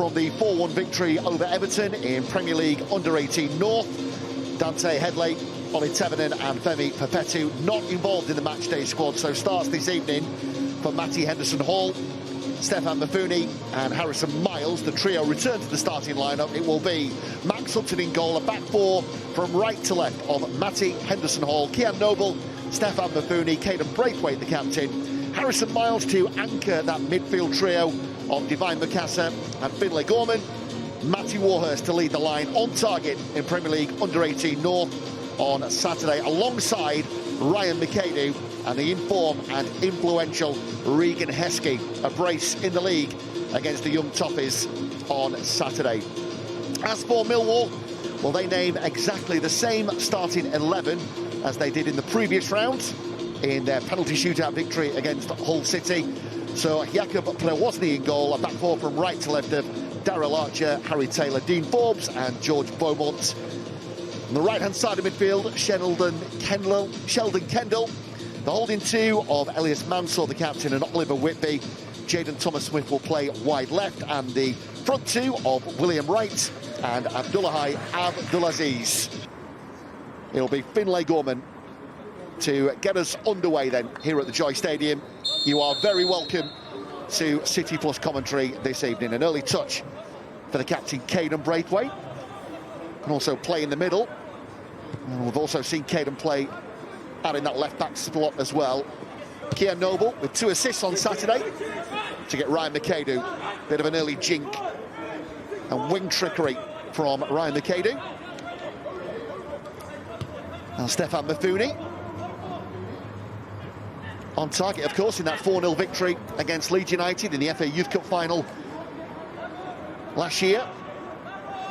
from the 4-1 victory over Everton in Premier League Under-18 North. Dante Headley, Ollie Tevenen and Femi Pepetu not involved in the matchday squad, so starts this evening for Matty Henderson-Hall, Stefan Mafuni and Harrison Miles. The trio return to the starting lineup. It will be Max Hudson in goal, a back four from right to left of Matty Henderson-Hall, Kian Noble, Stefan Mafuni, Caden Braithwaite the captain, Harrison Miles to anchor that midfield trio of Divine Mukasa and Finlay Gorman, Matty Warhurst to lead the line on target in Premier League Under-18 North on Saturday, alongside Ryan McAdoo and the in-form and influential Regan Heskey, a brace in the league against the Young Toffees on Saturday. As for Millwall, well, they name exactly the same starting 11 as they did in the previous round in their penalty shootout victory against Hull City. So Jakub Prewozny in goal, a back four from right to left of Darrell Archer, Harry Taylor, Dean Forbes and George Beaumont. On the right-hand side of midfield, Sheldon Kendall, the holding two of Elias Mansour, the captain, and Oliver Whitby. Jayden Thomas-Smith will play wide left, and the front two of William Wright and Abdullahi Abdulaziz. It'll be Finlay Gorman to get us underway then here at the Joy Stadium. You are very welcome to City Plus commentary this evening. An early touch for the captain, Caden Braithwaite, can also play in the middle. And we've also seen Caden play out in that left-back slot as well. Kian Noble with 2 assists on Saturday to get Ryan McAdoo. Bit of an early jink and wing trickery from Ryan McAdoo. Now Stefan Mafuni on target, of course, in that 4-0 victory against Leeds United in the FA Youth Cup final last year.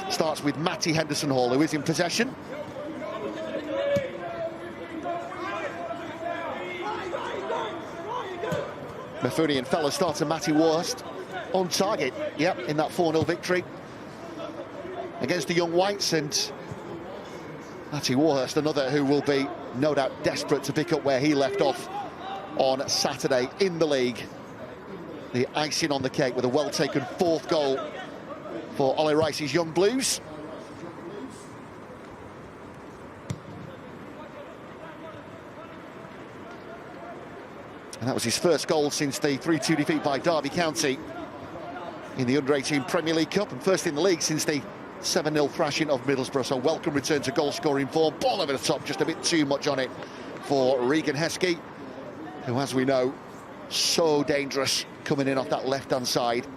Starts with Matty Henderson-Hall, who is in possession. Mafuni and fellow starter Matty Warhurst on target, yep, in that 4-0 victory against the Young Whites. And Matty Warhurst, another who will be no doubt desperate to pick up where he left off on Saturday in the league. The icing on the cake with a well-taken 4th goal for Ollie Rice's Young Blues. And that was his first goal since the 3-2 defeat by Derby County in the Under-18 Premier League Cup, and first in the league since the 7-0 thrashing of Middlesbrough. So welcome return to goal-scoring form. Ball over the top, just a bit too much on it for Regan Heskey, who, as we know, so dangerous coming in off that left-hand side.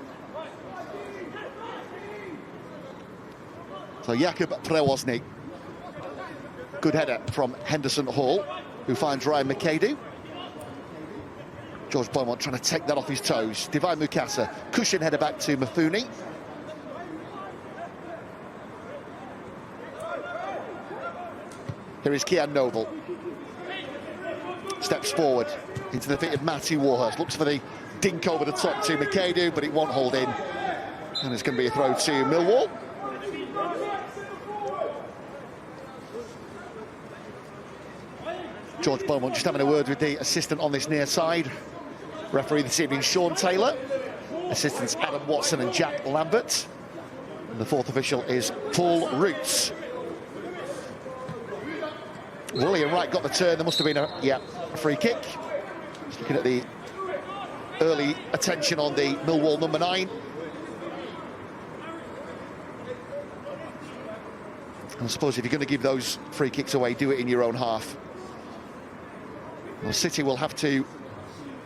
So Jakub Prewozny, good header from Henderson-Hall, who finds Ryan McAdoo. George Beaumont trying to take that off his toes. Divine Mukasa, cushion header back to Mafuni. Here is Kian Noble. Steps forward into the feet of Matty Warhurst. Looks for the dink over the top to McAdoo, but it won't hold in. And it's going to be a throw to Millwall. George Beaumont just having a word with the assistant on this near side. Referee this evening, Sean Taylor. Assistants Adam Watson and Jack Lambert. And the 4th official is Paul Roots. William Wright got the turn. There must have been a free kick. Just looking at the early attention on the Millwall number 9. I suppose if you're going to give those free kicks away, do it in your own half. Well, City will have to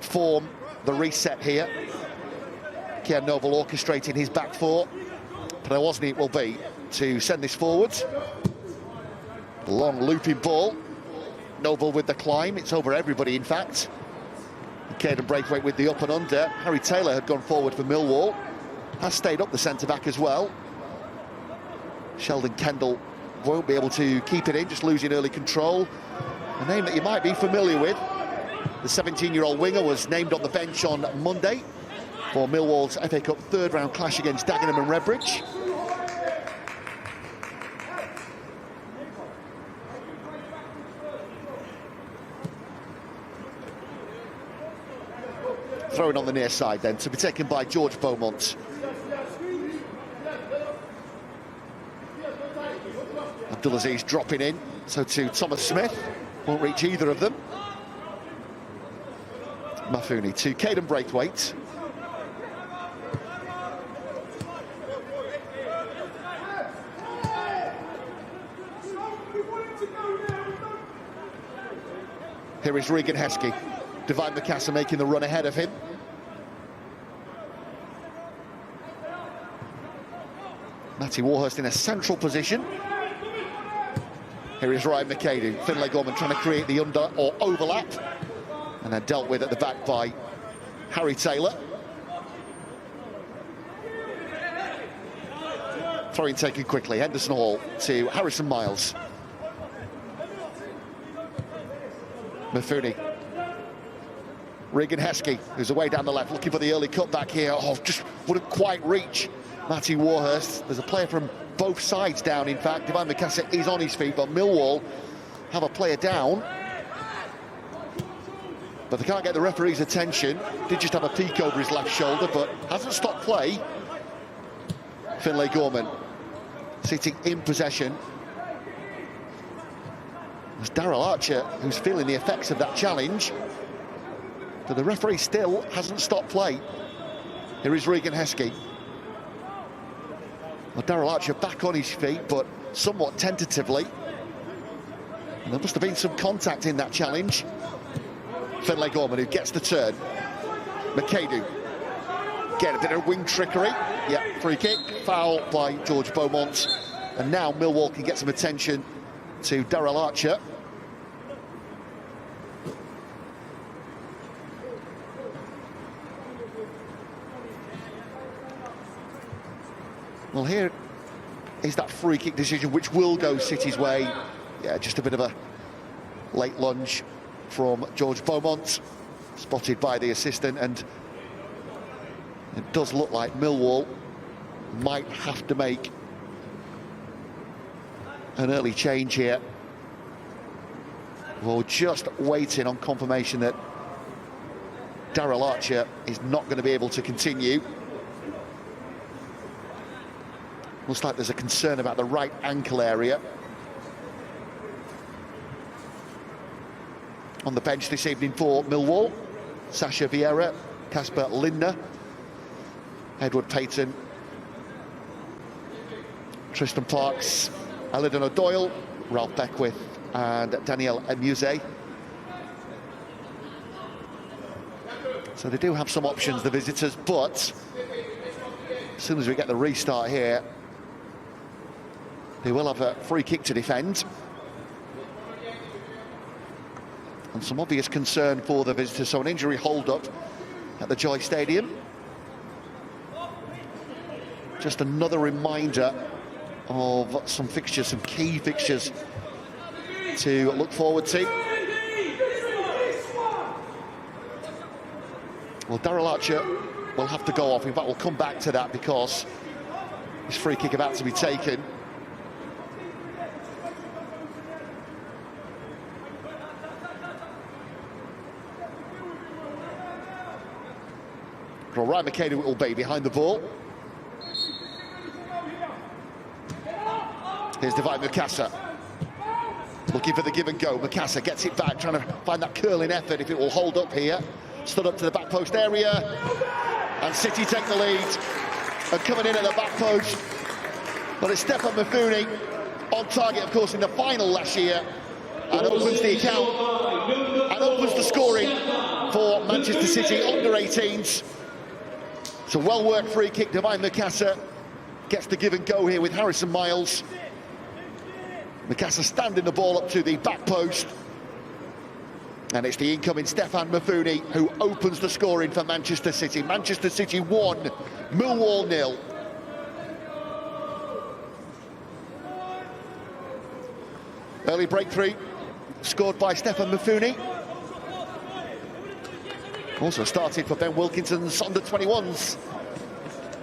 form the reset here. Kian Noble orchestrating his back four. Prewozny it will be to send this forward. Long looping ball. Noble with the climb. It's over everybody, in fact. Caden Braithwaite with the up and under. Harry Taylor had gone forward for Millwall. Has stayed up the centre-back as well. Sheldon Kendall won't be able to keep it in, just losing early control. A name that you might be familiar with. The 17-year-old winger was named on the bench on Monday for Millwall's FA Cup 3rd round clash against Dagenham and Redbridge. Thrown on the near side then, to be taken by George Beaumont. Abdulaziz dropping in, so to Thomas Smith. Won't reach either of them. Mafuni to Caden Braithwaite. Here is Regan Heskey. Divine Mikasa making the run ahead of him. Matty Warhurst in a central position. Here is Ryan McAdoo. Finlay Gorman trying to create the under or overlap, and then dealt with at the back by Harry Taylor. Throwing taken quickly. Henderson Hall to Harrison Miles. Mafuni. Regan Heskey, who's away down the left, looking for the early cutback here. Oh, just wouldn't quite reach Matty Warhurst. There's a player from both sides down, in fact. Divine Mikasa is on his feet, but Millwall have a player down. But they can't get the referee's attention. Did just have a peek over his left shoulder, but hasn't stopped play. Finlay Gorman sitting in possession. It's Daryl Archer who's feeling the effects of that challenge. But the referee still hasn't stopped play. Here is Regan Heskey. Well, Daryl Archer back on his feet, but somewhat tentatively. And there must have been some contact in that challenge. Finlay Gorman, who gets the turn. McAdoo. Get a bit of wing trickery. Yeah, free kick. Foul by George Beaumont. And now Millwall can get some attention to Daryl Archer. Well, here is that free kick decision, which will go City's way. Yeah, just a bit of a late lunge from George Beaumont, spotted by the assistant, and it does look like Millwall might have to make an early change here. We're just waiting on confirmation that Daryl Archer is not going to be able to continue. Looks like there's a concern about the right ankle area. On the bench this evening for Millwall, Sasha Vieira, Casper Lindner, Edward Payton, Tristan Parks, Alidon O'Doyle, Ralph Beckwith and Daniel Emuse. So they do have some options, the visitors, but as soon as we get the restart here, they will have a free kick to defend. And some obvious concern for the visitors, so an injury hold-up at the Joy Stadium. Just another reminder of some fixtures, some key fixtures to look forward to. Well, Daryl Archer will have to go off. In fact, we'll come back to that because this free kick about to be taken. Well, Ryan McAdoo will be behind the ball. Here's Divine Mikasa. Looking for the give and go. Mikasa gets it back, trying to find that curling effort if it will hold up here. Stood up to the back post area. And City take the lead. And coming in at the back post. But it's Stefan Mafuni on target, of course, in the final last year. And opens the account. And opens the scoring for Manchester City under-18s. It's a well-worked free kick. Divine Mikasa gets the give and go here with Harrison Miles. Mikasa standing the ball up to the back post. And it's the incoming Stefan Mafuni who opens the scoring for Manchester City. Manchester City 1, Millwall 0. Early breakthrough scored by Stefan Mafuni. Also started for Ben Wilkinson's under-21s.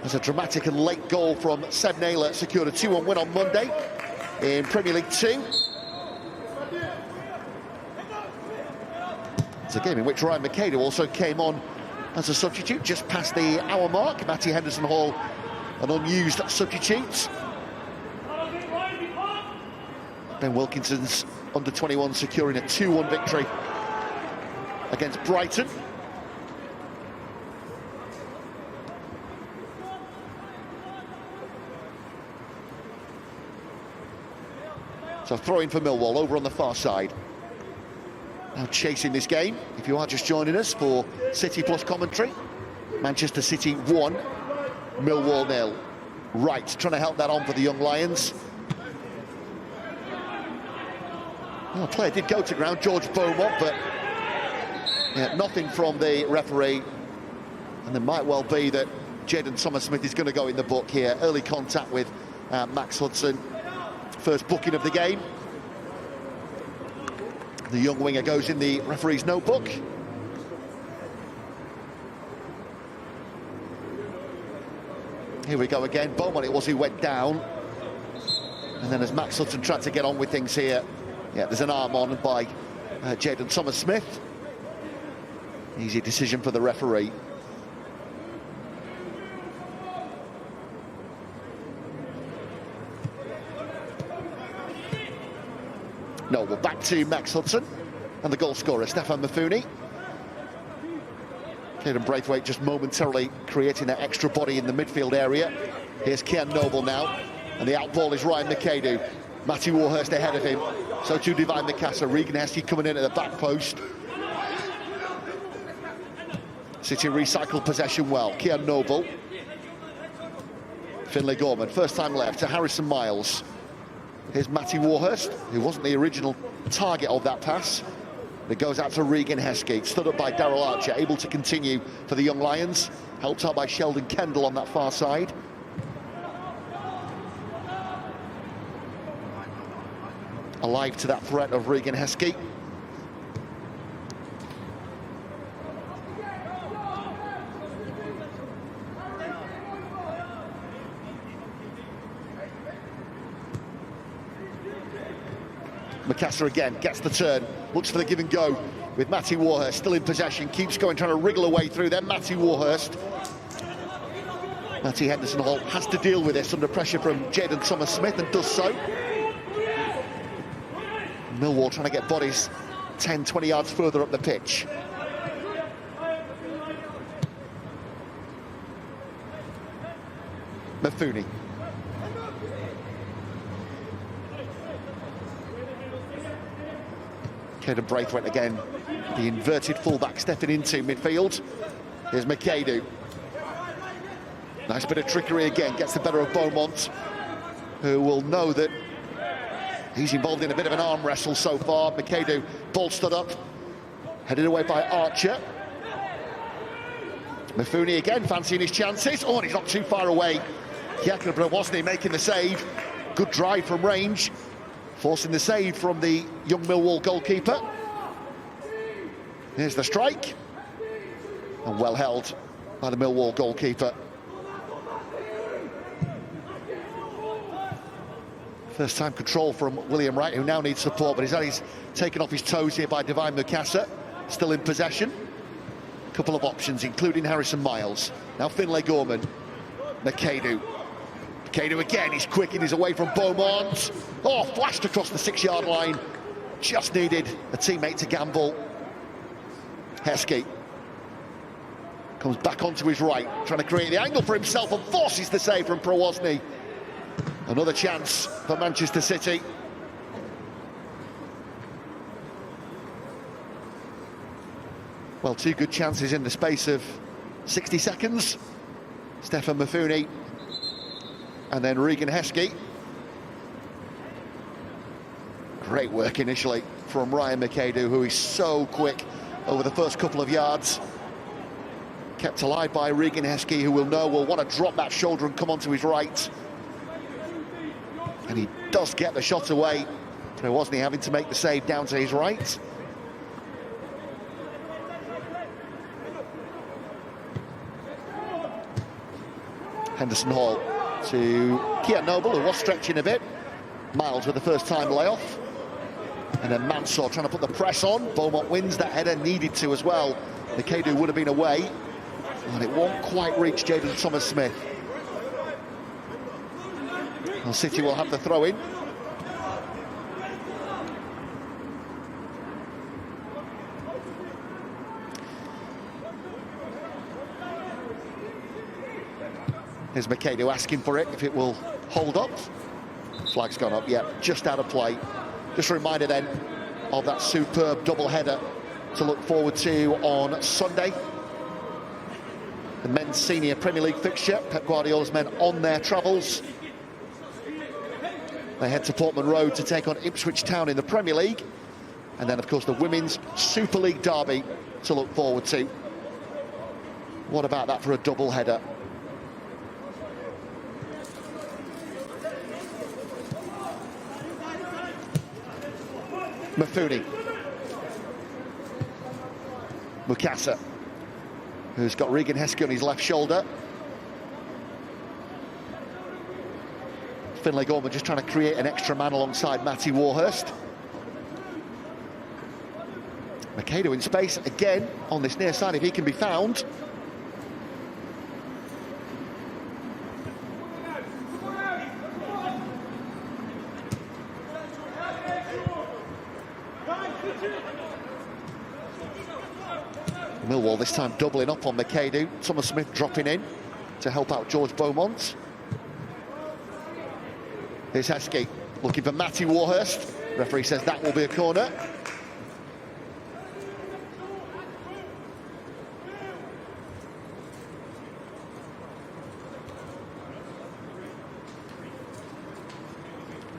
There's a dramatic and late goal from Seb Naylor, secured a 2-1 win on Monday in Premier League 2. It's a game in which Ryan McAdoo also came on as a substitute just past the hour mark. Matty Henderson Hall, an unused substitute. Ben Wilkinson's under-21 securing a 2-1 victory against Brighton. So throw-in for Millwall over on the far side. Now chasing this game, if you are just joining us for City Plus commentary. Manchester City 1, Millwall 0. Right, trying to help that on for the young Lions. Well, player did go to ground, George Beaumont, but yeah, nothing from the referee. And it might well be that Jayden Thomas-Smith is going to go in the book here. Early contact with Max Hudson. First booking of the game. The young winger goes in the referee's notebook. Here we go again. Beaumont it was who went down. And then as Max Hudson tried to get on with things here, yeah, there's an arm on by Jayden Thomas-Smith. Easy decision for the referee. No, we're back to Max Hudson and the goal scorer, Stefan Mafuni. Caden Braithwaite just momentarily creating that extra body in the midfield area. Here's Kian Noble now, and the out ball is Ryan McAdoo. Matthew Warhurst ahead of him, so too Divine Mikasa. Regan Heskey coming in at the back post. City recycled possession well. Kian Noble. Finlay Gorman, first time left to Harrison Miles. Here's Matty Warhurst, who wasn't the original target of that pass. It goes out to Regan Heskey, stood up by Daryl Archer, able to continue for the young Lions. Helped out by Sheldon Kendall on that far side. Alive to that threat of Regan Heskey. Mikasa again gets the turn, looks for the give and go with Matty Warhurst still in possession, keeps going, trying to wriggle away through. Then Matty Warhurst. Matty Henderson-Hall has to deal with this under pressure from Jayden Thomas-Smith and does so. Millwall trying to get bodies 10, 20 yards further up the pitch. Mafuni. Caden Braithwaite again, the inverted fullback stepping into midfield. Here's McAdoo. Nice bit of trickery again, gets the better of Beaumont, who will know that he's involved in a bit of an arm wrestle so far. McAdoo bolstered up, headed away by Archer. Mafuni again, fancying his chances. Oh, and he's not too far away. Jakub wasn't he making the save? Good drive from range, forcing the save from the young Millwall goalkeeper. Here's the strike, and well held by the Millwall goalkeeper. First time control from William Wright, who now needs support, but he's taken off his toes here by Divine Mikasa, still in possession. A couple of options, including Harrison Miles. Now Finlay Gorman, McAdoo. McAdoo again, he's quick and he's away from Beaumont. Oh, flashed across the 6-yard line. Just needed a teammate to gamble. Heskey comes back onto his right, trying to create the angle for himself and forces the save from Prowosny. Another chance for Manchester City. Well, two good chances in the space of 60 seconds. Stefan Mafuni and then Regan Heskey. Great work initially from Ryan McAdoo, who is so quick over the first couple of yards. Kept alive by Regan Heskey, who will want to drop that shoulder and come onto his right. And he does get the shot away. So wasn't he having to make the save down to his right? Henderson-Hall to Kian Noble, who was stretching a bit. Miles with the first time layoff. And then Mansour trying to put the press on. Beaumont wins that header, needed to as well. McAdoo would have been away. And it won't quite reach Jayden Thomas-Smith. Well, City will have the throw-in. Here's Makado asking for it, if it will hold up. Flag's gone up, yeah, just out of play. Just a reminder then of that superb double header to look forward to on Sunday. The men's senior Premier League fixture, Pep Guardiola's men on their travels. They head to Portman Road to take on Ipswich Town in the Premier League. And then, of course, the women's Super League derby to look forward to. What about that for a double header? Mafuni. Mukasa, who's got Regan Heskey on his left shoulder. Finlay Gorman just trying to create an extra man alongside Matty Warhurst. Makado in space again on this near side if he can be found. Millwall this time doubling up on Makado. Thomas Smith dropping in to help out George Beaumont. Here's Heskey looking for Matty Warhurst. Referee says that will be a corner.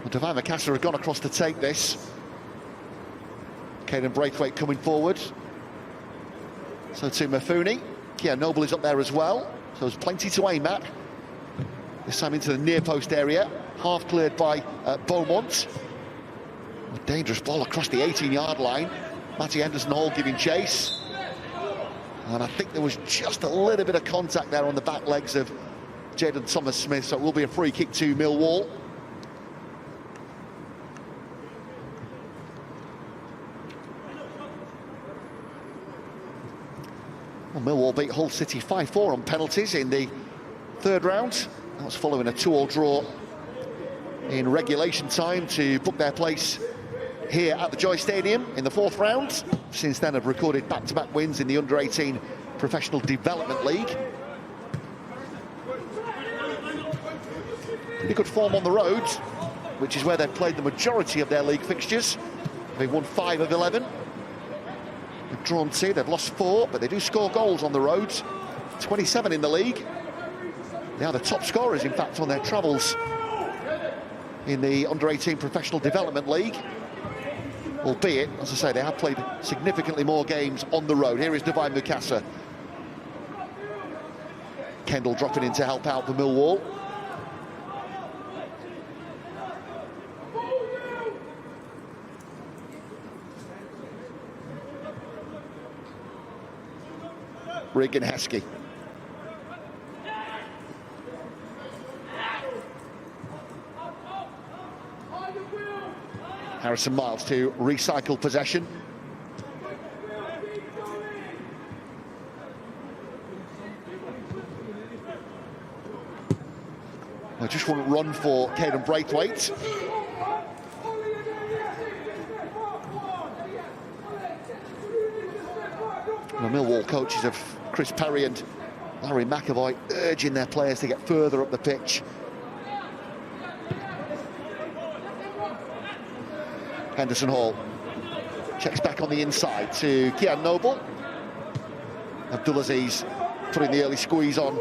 Well, Divine Mukasa have gone across to take this. Caden Braithwaite coming forward. So to Mafuni. Kia Noble is up there as well. So there's plenty to aim at. This time into the near post area. Half cleared by Beaumont. A dangerous ball across the 18-yard line. Matty Henderson-Hall giving chase. And I think there was just a little bit of contact there on the back legs of Jaden Thomas-Smith. So it will be a free kick to Millwall. Well, Millwall beat Hull City 5-4 on penalties in the third round. That was following a 2-2 draw in regulation time to book their place here at the Joy Stadium in the fourth round. Since then have recorded back-to-back wins in the Under-18 Professional Development League. Pretty good form on the road, which is where they've played the majority of their league fixtures. They've won 5 of 11. They've drawn 2, they've lost 4, but they do score goals on the road. 27 in the league. They are the top scorers, in fact, on their travels in the Under-18 Professional Development League. Albeit, as I say, they have played significantly more games on the road. Here is Divine Mukasa. Kendall dropping in to help out for Millwall. Regan Heskey. Harrison Miles to recycle possession. I just want to run for Caden Braithwaite. The Millwall coaches of Chris Perry and Larry McAvoy urging their players to get further up the pitch. Henderson-Hall checks back on the inside to Kian Noble. Abdulaziz putting the early squeeze on.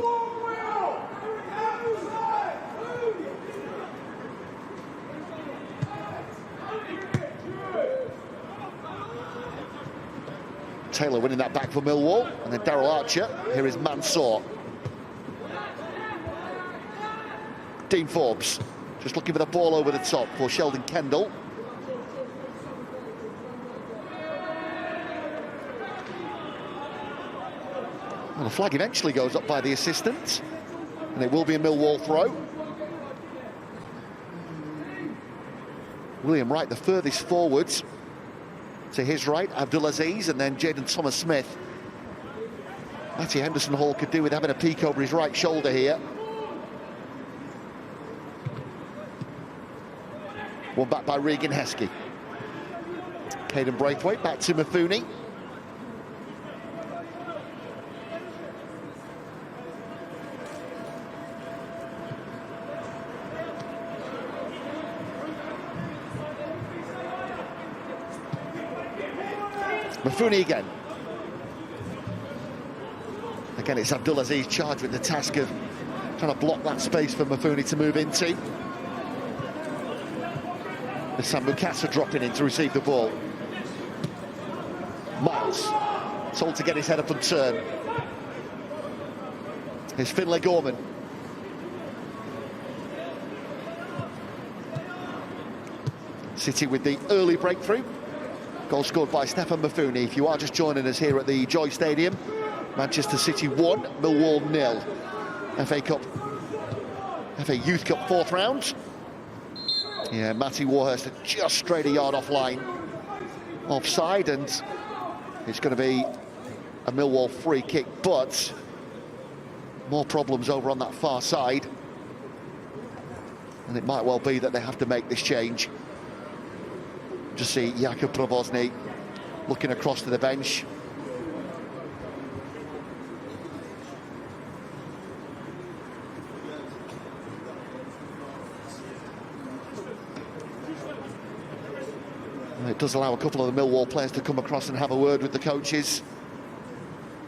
Taylor winning that back for Millwall, and then Daryl Archer. Here is Mansour. Dean Forbes just looking for the ball over the top for Sheldon Kendall. Well, the flag eventually goes up by the assistant, and it will be a Millwall throw. William Wright, the furthest forwards. To his right, Abdulaziz, and then Jaden Thomas-Smith. Matty Henderson-Hall could do with having a peek over his right shoulder here. One back by Regan Heskey. Caden Braithwaite back to Mafuni. Mafuni again. Again, it's Abdulaziz charged with the task of trying to block that space for Mafuni to move into. There's Sam Mukasa dropping in to receive the ball. Miles, told to get his head up and turn. Here's Finlay Gorman. City with the early breakthrough. Goal scored by Stefan Mafuni. If you are just joining us here at the Joy Stadium, Manchester City 1, Millwall 0. FA Youth Cup 4th round. Yeah, Matty Warhurst just straight a yard offline. Offside, and it's going to be a Millwall free kick, but more problems over on that far side. And it might well be that they have to make this change. Just see Jakub Probozny looking across to the bench. It does allow a couple of the Millwall players to come across and have a word with the coaches.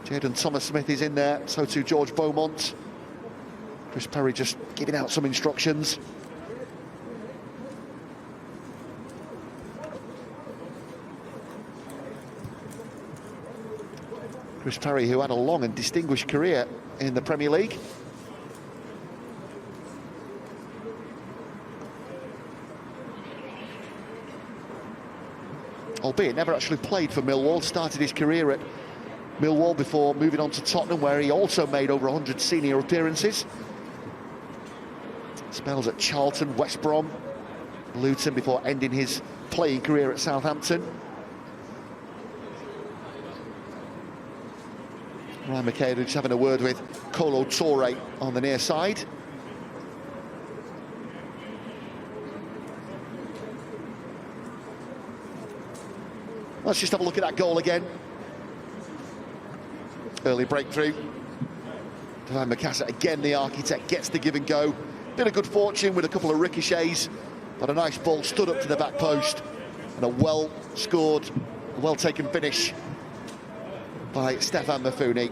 Jayden Thomas-Smith is in there, so too George Beaumont. Chris Perry just giving out some instructions. Chris Perry, who had a long and distinguished career in the Premier League. Albeit never actually played for Millwall, started his career at Millwall before moving on to Tottenham, where he also made over 100 senior appearances. Spells at Charlton, West Brom, Luton, before ending his playing career at Southampton. Ryan McKay just having a word with Kolo Toure on the near side. Let's just have a look at that goal again. Early breakthrough. Ryan Mukasa, again the architect, gets the give and go. Bit of good fortune with a couple of ricochets, but a nice ball stood up to the back post, and a well-scored, well-taken finish by Stefan Mafuni.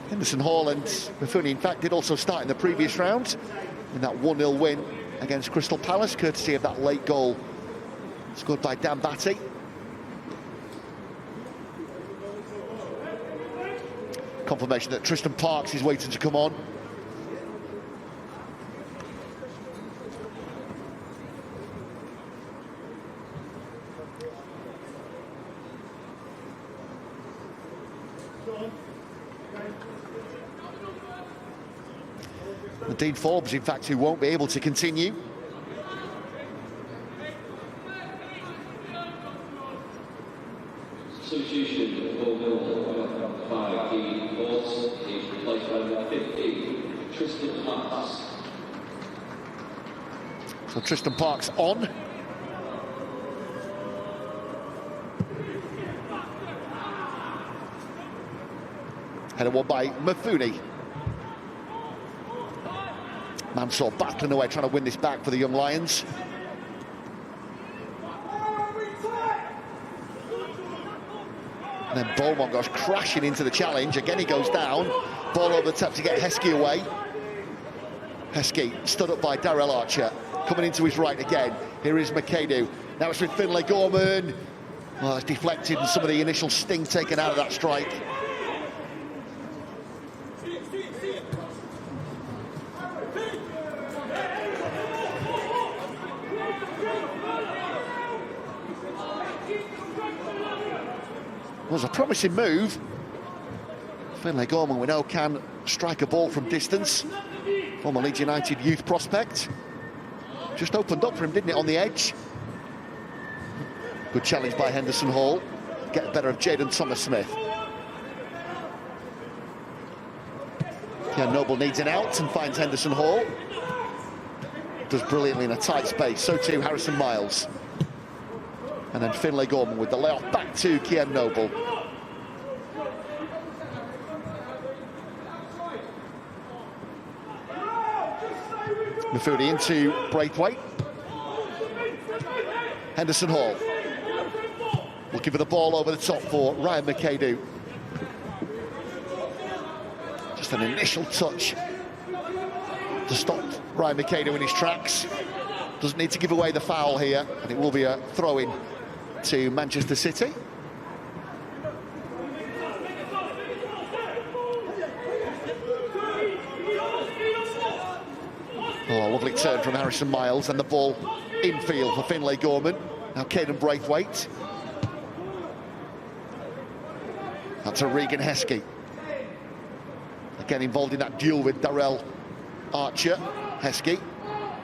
Henderson Hall and Mafuni, in fact, did also start in the previous round in that 1-0 win against Crystal Palace, courtesy of that late goal scored by Dan Batty. Confirmation that Tristan Parks is waiting to come on. And Dean Forbes, in fact, who won't be able to continue. Substitution for Millwall by Dean Forbes is replaced by number 15, Tristan Parks. So Tristan Parks on. Header won by Mafuni. Mansour battling away, trying to win this back for the Young Lions. And then Beaumont goes crashing into the challenge. Again, he goes down. Ball over the top to get Heskey away. Heskey stood up by Darrell Archer. Coming into his right again. Here is McAdoo. Now it's with Finlay Gorman. Well, it's deflected and some of the initial sting taken out of that strike. Was a promising move. Finlay Gorman, we know, can strike a ball from distance. Former Leeds United youth prospect. Just opened up for him, didn't it, on the edge? Good challenge by Henderson Hall. Get the better of Jayden Thomas-Smith. Yeah, Noble needs an out and finds Henderson Hall. Does brilliantly in a tight space. So too Harrison Miles. And then Finlay Gorman with the layoff back to Kian Noble. Mafuni into Braithwaite. Henderson Hall. Looking for the ball over the top for Ryan McAdoo. Just an initial touch to stop Ryan McAdoo in his tracks. Doesn't need to give away the foul here, and it will be a throw-in to Manchester City. Oh, lovely turn from Harrison Miles, and the ball infield for Finlay Gorman. Now Caden Braithwaite. That's a Regan Heskey. Again involved in that duel with Darrell Archer. Heskey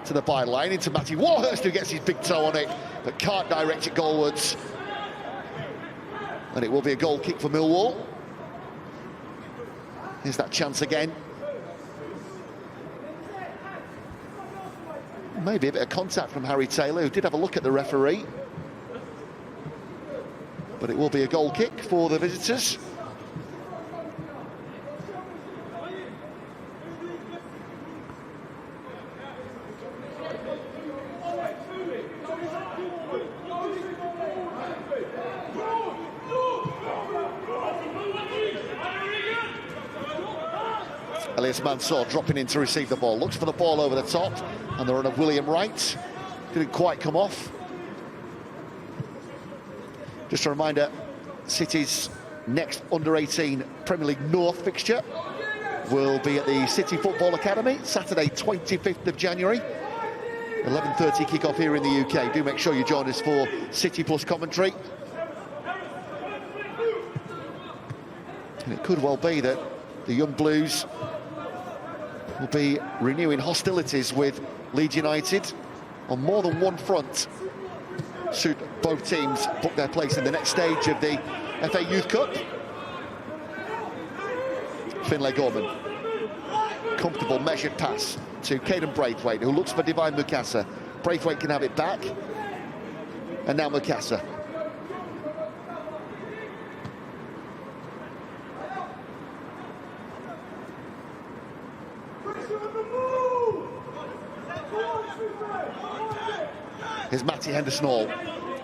to the byline, into Matty Warhurst, who gets his big toe on it, but can't direct it goalwards. And it will be a goal kick for Millwall. Here's that chance again. Maybe a bit of contact from Harry Taylor, who did have a look at the referee. But it will be a goal kick for the visitors. Elias Mansour dropping in to receive the ball. Looks for the ball over the top, and the run of William Wright. Didn't quite come off. Just a reminder, City's next under-18 Premier League North fixture will be at the City Football Academy, Saturday 25th of January. 11:30 kick-off here in the UK. Do make sure you join us for City Plus commentary. And it could well be that the Young Blues will be renewing hostilities with Leeds United on more than one front. Should both teams book their place in the next stage of the FA Youth Cup. Finlay Gorman. Comfortable, measured pass to Caden Braithwaite, who looks for Divine Mukasa. Braithwaite can have it back. And now Mukasa. Here's Matty Henderson Hall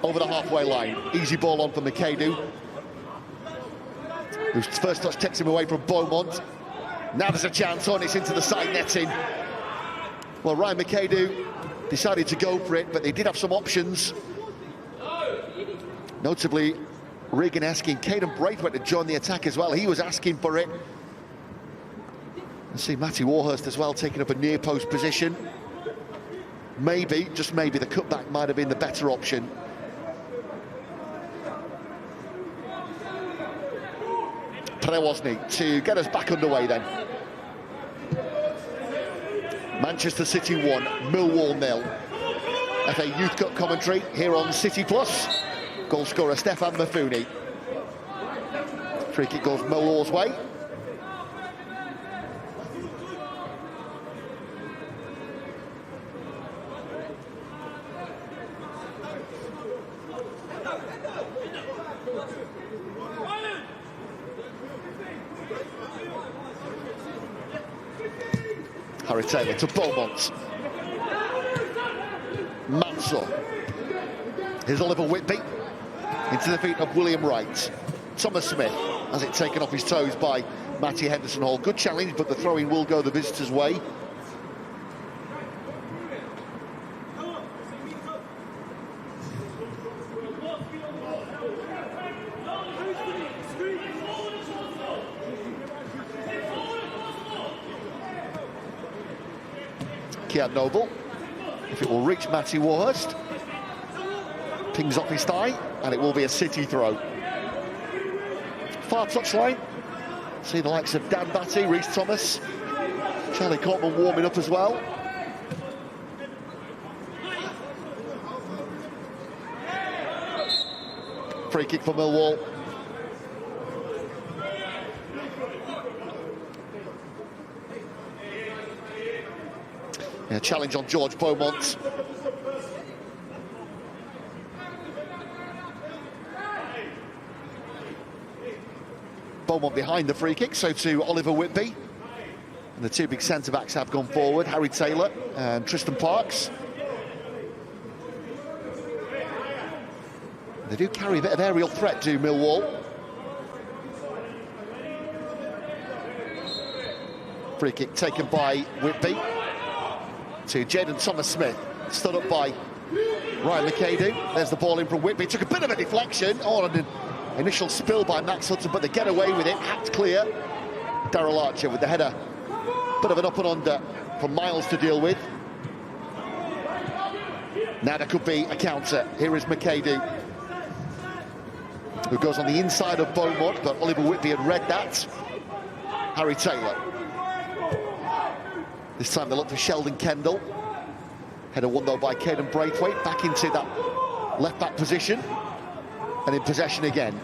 over the halfway line. Easy ball on for McAdoo, whose first touch takes him away from Beaumont. Now there's a chance on, it's into the side netting. Well, Ryan McAdoo decided to go for it, but they did have some options. Notably, Regan asking Caden Braithwaite to join the attack as well. He was asking for it. And see Matty Warhurst as well taking up a near post position. Maybe, just maybe, the cutback might have been the better option. Prewozny to get us back underway then. Manchester City 1, Millwall 0. FA Youth Cup commentary here on City Plus. Goal scorer Stefan Mafuni. Free kick goes Millwall's way. Harry Taylor to Beaumont. Mansour. Here's Oliver Whitby into the feet of William Wright. Thomas Smith has it taken off his toes by Matty Henderson Hall. Good challenge, but the throw-in will go the visitors' way. Kian Noble, if it will reach Matty Warhurst, pings off his thigh, and it will be a City throw. Far touchline, see the likes of Dan Batty, Reece Thomas, Charlie Cortman warming up as well. Free kick for Millwall. Yeah, challenge on George Beaumont. Beaumont behind the free kick, so to Oliver Whitby. And the two big centre-backs have gone forward, Harry Taylor and Tristan Parks. They do carry a bit of aerial threat, do Millwall. Free kick taken by Whitby to Jaden Thomas-Smith, stood up by Ryan McAdoo. There's the ball in from Whitby. Took a bit of a deflection on an initial spill by Max Hudson, but they get away with it. Hacked clear. Darrell Archer with the header. Bit of an up and under for Miles to deal with. Now there could be a counter. Here is McAdoo, who goes on the inside of Beaumont, but Oliver Whitby had read that. Harry Taylor. This time they look for Sheldon Kendall. Header won though by Caden Braithwaite, back into that left-back position and in possession again.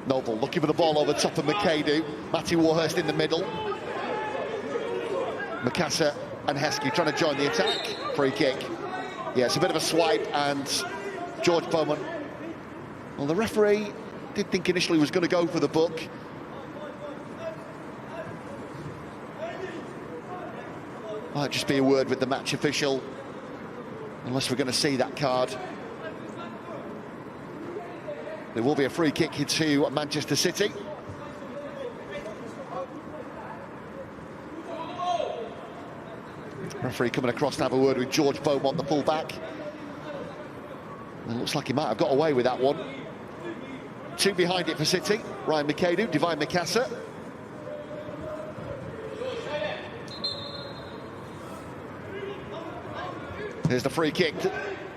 Noble looking for the ball over top of McAdoo. Matty Warhurst in the middle. Mikasa and Heskey trying to join the attack. Free kick. Yeah, it's a bit of a swipe, and George Beaumont, well, the referee did think initially was going to go for the book. Might just be a word with the match official, unless we're going to see that card. There will be a free kick to Manchester City. Referee coming across to have a word with George Beaumont, the full-back. It looks like he might have got away with that one. Two behind it for City. Ryan McAdoo, Divine Mikasa. Here's the free kick.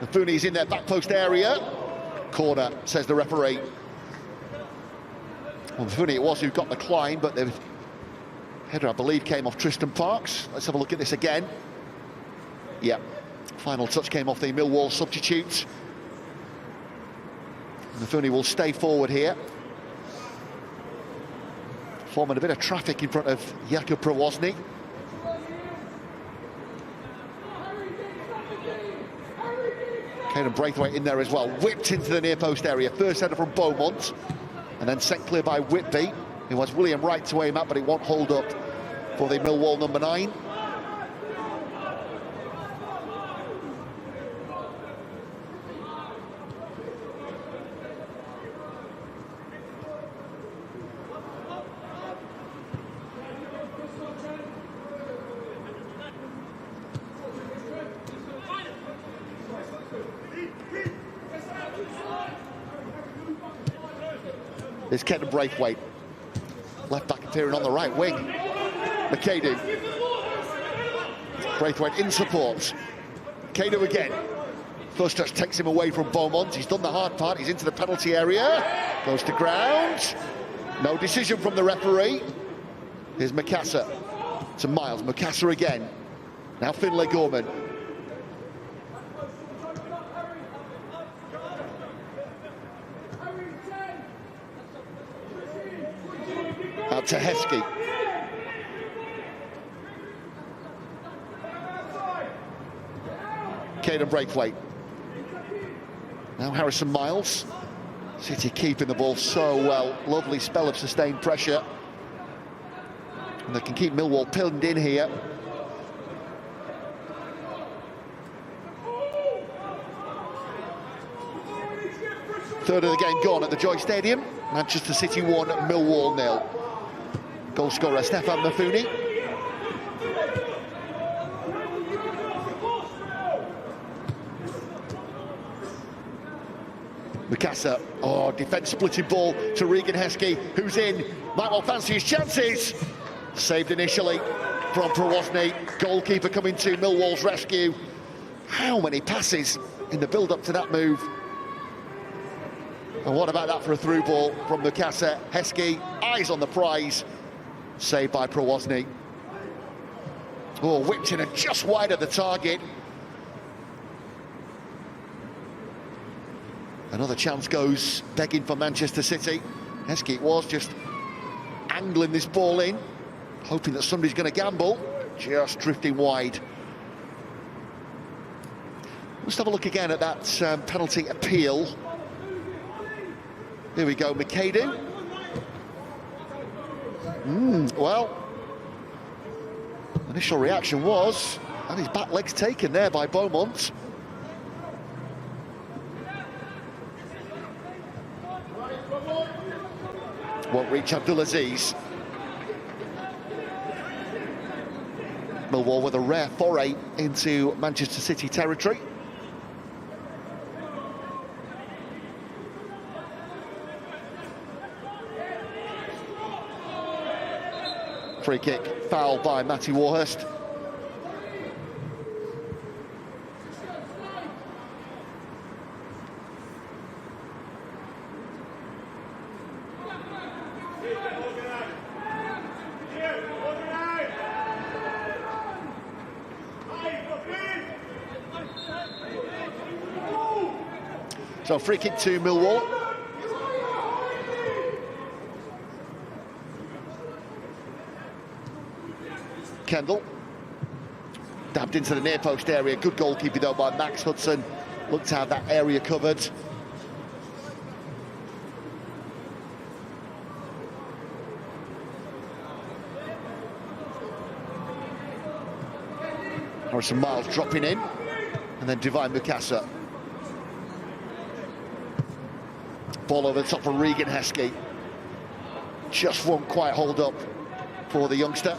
Mifuni's in their back post area. Corner, says the referee. Well, Mifuni it was who got the climb, but the header, I believe, came off Tristan Parks. Let's have a look at this again. Yeah, final touch came off the Millwall substitute. Mifuni will stay forward here, forming a bit of traffic in front of Jakub Prowozny. Caden Braithwaite in there as well, whipped into the near post area. First header from Beaumont, and then sent clear by Whitby, who has William Wright to aim at, but it won't hold up for the Millwall number 9. There's Caden Braithwaite, left back appearing on the right wing. McAdoo. Braithwaite in support. McAdoo again. First touch takes him away from Beaumont. He's done the hard part. He's into the penalty area. Goes to ground. No decision from the referee. Here's Mikasa to Miles. Mikasa again. Now Finlay Gorman. Out to Heskey. Caden Braithwaite. Now Harrison Miles. City keeping the ball so well. Lovely spell of sustained pressure. And they can keep Millwall pinned in here. Third of the game gone at the Joy Stadium. Manchester City 1, Millwall 0. Goal scorer Stefan Mifuni. Mikasa, oh, defence splitting ball to Regan Heskey, who's in. Might well fancy his chances. Saved initially from Prowozny. Goalkeeper coming to Millwall's rescue. How many passes in the build-up to that move? And what about that for a through ball from Mikasa? Heskey, eyes on the prize. Saved by Prowozny. Oh, whipped in and just wide of the target. Another chance goes begging for Manchester City. Heskey was just angling this ball in, hoping that somebody's going to gamble. Just drifting wide Let's have a look again at that penalty appeal. Here we go, McAdoo. Well, initial reaction was, and his back leg's taken there by Beaumont. Won't reach Abdulaziz. Millwall with a rare foray into Manchester City territory. Free kick, foul by Matty Warhurst. So free kick to Millwall. Kendall. Dabbed into the near post area. Good goalkeeping though by Max Hudson. Looked to have that area covered. Harrison Miles dropping in. And then Divine Mukasa. Ball over the top of Regan Heskey. Just won't quite hold up for the youngster.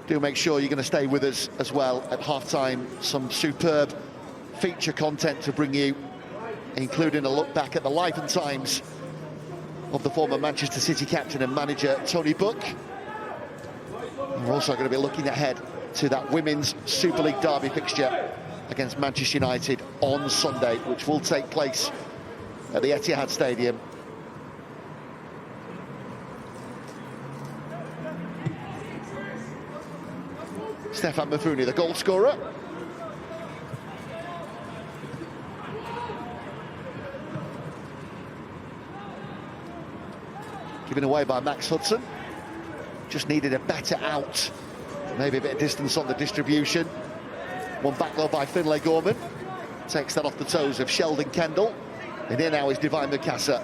Do make sure you're going to stay with us as well at half-time. Some superb feature content to bring you, including a look back at the life and times of the former Manchester City captain and manager Tony Buck. We're also going to be looking ahead to that Women's Super League derby fixture against Manchester United on Sunday, which will take place at the Etihad Stadium. Stefan Mafuni, the goal scorer. Given away by Max Hudson. Just needed a better out. Maybe a bit of distance on the distribution. One back low by Finlay Gorman. Takes that off the toes of Sheldon Kendall. And here now is Divine Mukasa.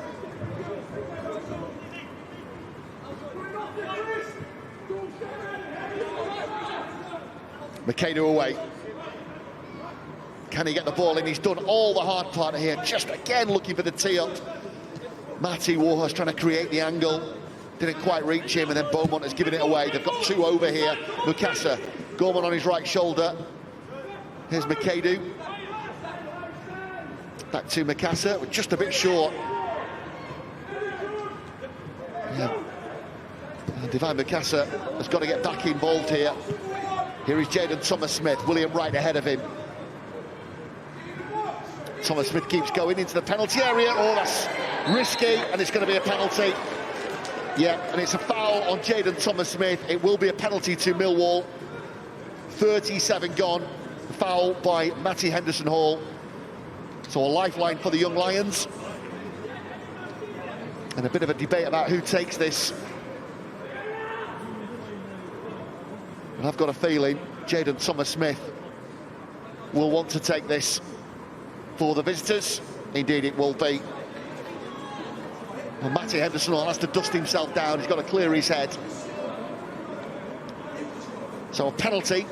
McAdoo away. Can he get the ball in? He's done all the hard part here. Just again looking for the tee up. Matty Warhurst trying to create the angle. Didn't quite reach him, and then Beaumont has given it away. They've got two over here. Mukasa, Gorman on his right shoulder. Here's McAdoo. Back to Mukasa, we're just a bit short. Yeah. Divine Mukasa has got to get back involved here. Here is Jaden Thomas-Smith, William Wright ahead of him. Thomas-Smith keeps going into the penalty area. Oh, that's risky, and it's going to be a penalty. Yeah, and it's a foul on Jaden Thomas-Smith. It will be a penalty to Millwall. 37 gone. Foul by Matty Henderson-Hall. So a lifeline for the young Lions. And a bit of a debate about who takes this. And I've got a feeling Jaden Thomas-Smith will want to take this for the visitors. Indeed it will be. Well, Matty Henderson-Hall has to dust himself down. He's got to clear his head. So a penalty.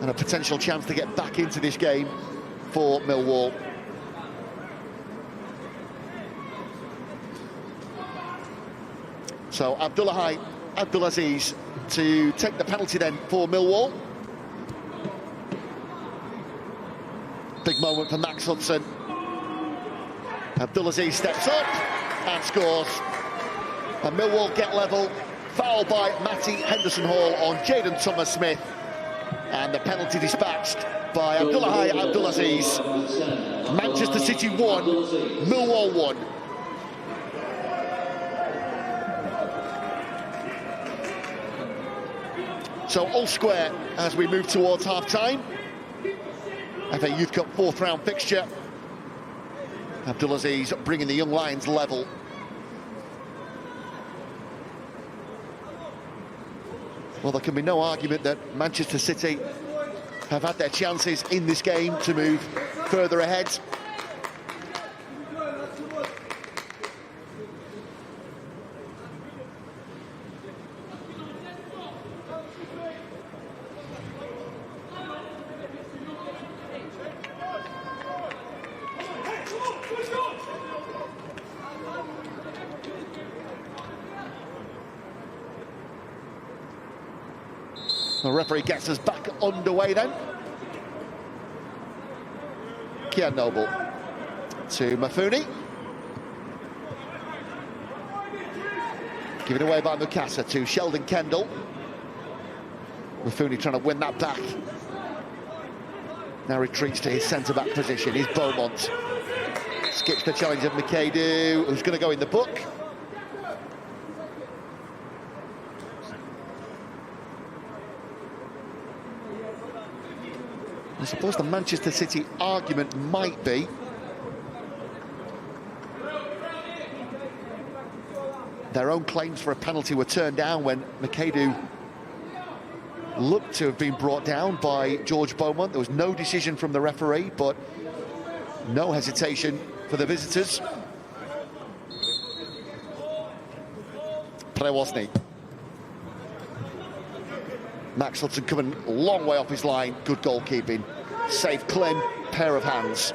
And a potential chance to get back into this game for Millwall. So Abdulaziz to take the penalty then for Millwall. Big moment for Max Hudson. Abdulaziz steps up and scores. And Millwall get level. Foul by Matty Henderson-Hall on Jaden Thomas-Smith. And the penalty dispatched by Abdullahi Abdulaziz. Manchester City 1, Millwall 1. So all square as we move towards half-time. FA Youth Cup fourth round fixture. Abdulaziz bringing the young Lions level. Well, there can be no argument that Manchester City have had their chances in this game to move further ahead. The referee gets us back underway then. Kian Noble to Mafuni. Given away by Mukasa to Sheldon Kendall. Mafuni trying to win that back. Now retreats to his centre-back position. Here's Beaumont. Skips the challenge of Mikedu, who's going to go in the book. I suppose the Manchester City argument might be their own claims for a penalty were turned down when Mikedu looked to have been brought down by George Beaumont. There was no decision from the referee, but no hesitation for the visitors. Prewozny. Max Hudson coming a long way off his line. Good goalkeeping. Safe Klim, pair of hands.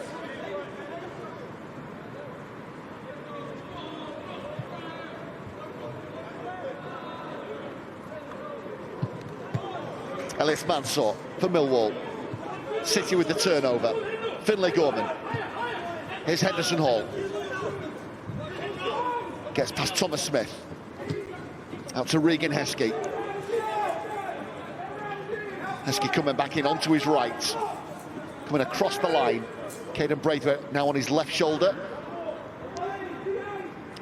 Ellis Mansour for Millwall. City with the turnover. Finlay Gorman. Here's Henderson Hall. Gets past Thomas Smith. Out to Regan Heskey. Heskey coming back in onto his right. Coming across the line. Caden Braithwaite now on his left shoulder.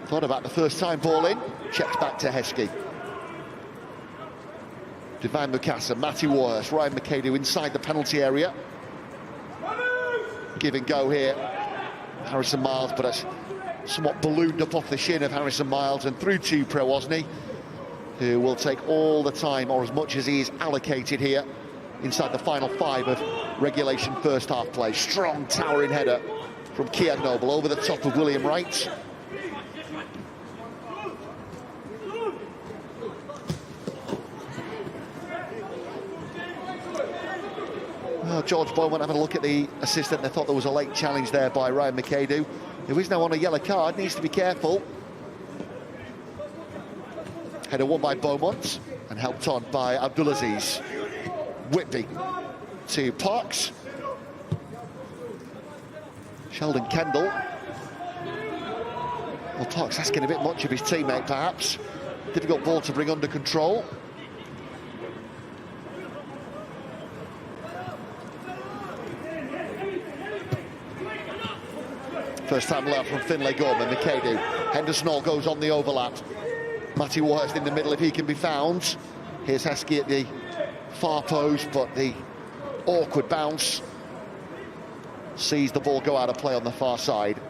Thought about the first time ball in. Checks back to Heskey. Divine Mukasa, Matty Warhurst, Ryan Mikedu inside the penalty area. Give and go here. Harrison Miles, but it's somewhat ballooned up off the shin of Harrison Miles and through to Prewozny, who will take all the time, or as much as he is allocated here, inside the final 5 of regulation first half play. Strong towering header from Kian Noble over the top of William Wright. Well, George Beaumont having a look at the assistant. They thought there was a late challenge there by Ryan Mikedu, who is now on a yellow card, needs to be careful. Header won by Beaumont and helped on by Abdulaziz. Whitby to Parks. Sheldon Kendall. Well, Parks asking a bit much of his teammate, perhaps. Difficult ball to bring under control. First time allowed from Finlay Gorman, Mikedu. Henderson Hall goes on the overlap. Matty Warhurst in the middle if he can be found. Here's Heskey at the far post, but the awkward bounce sees the ball go out of play on the far side.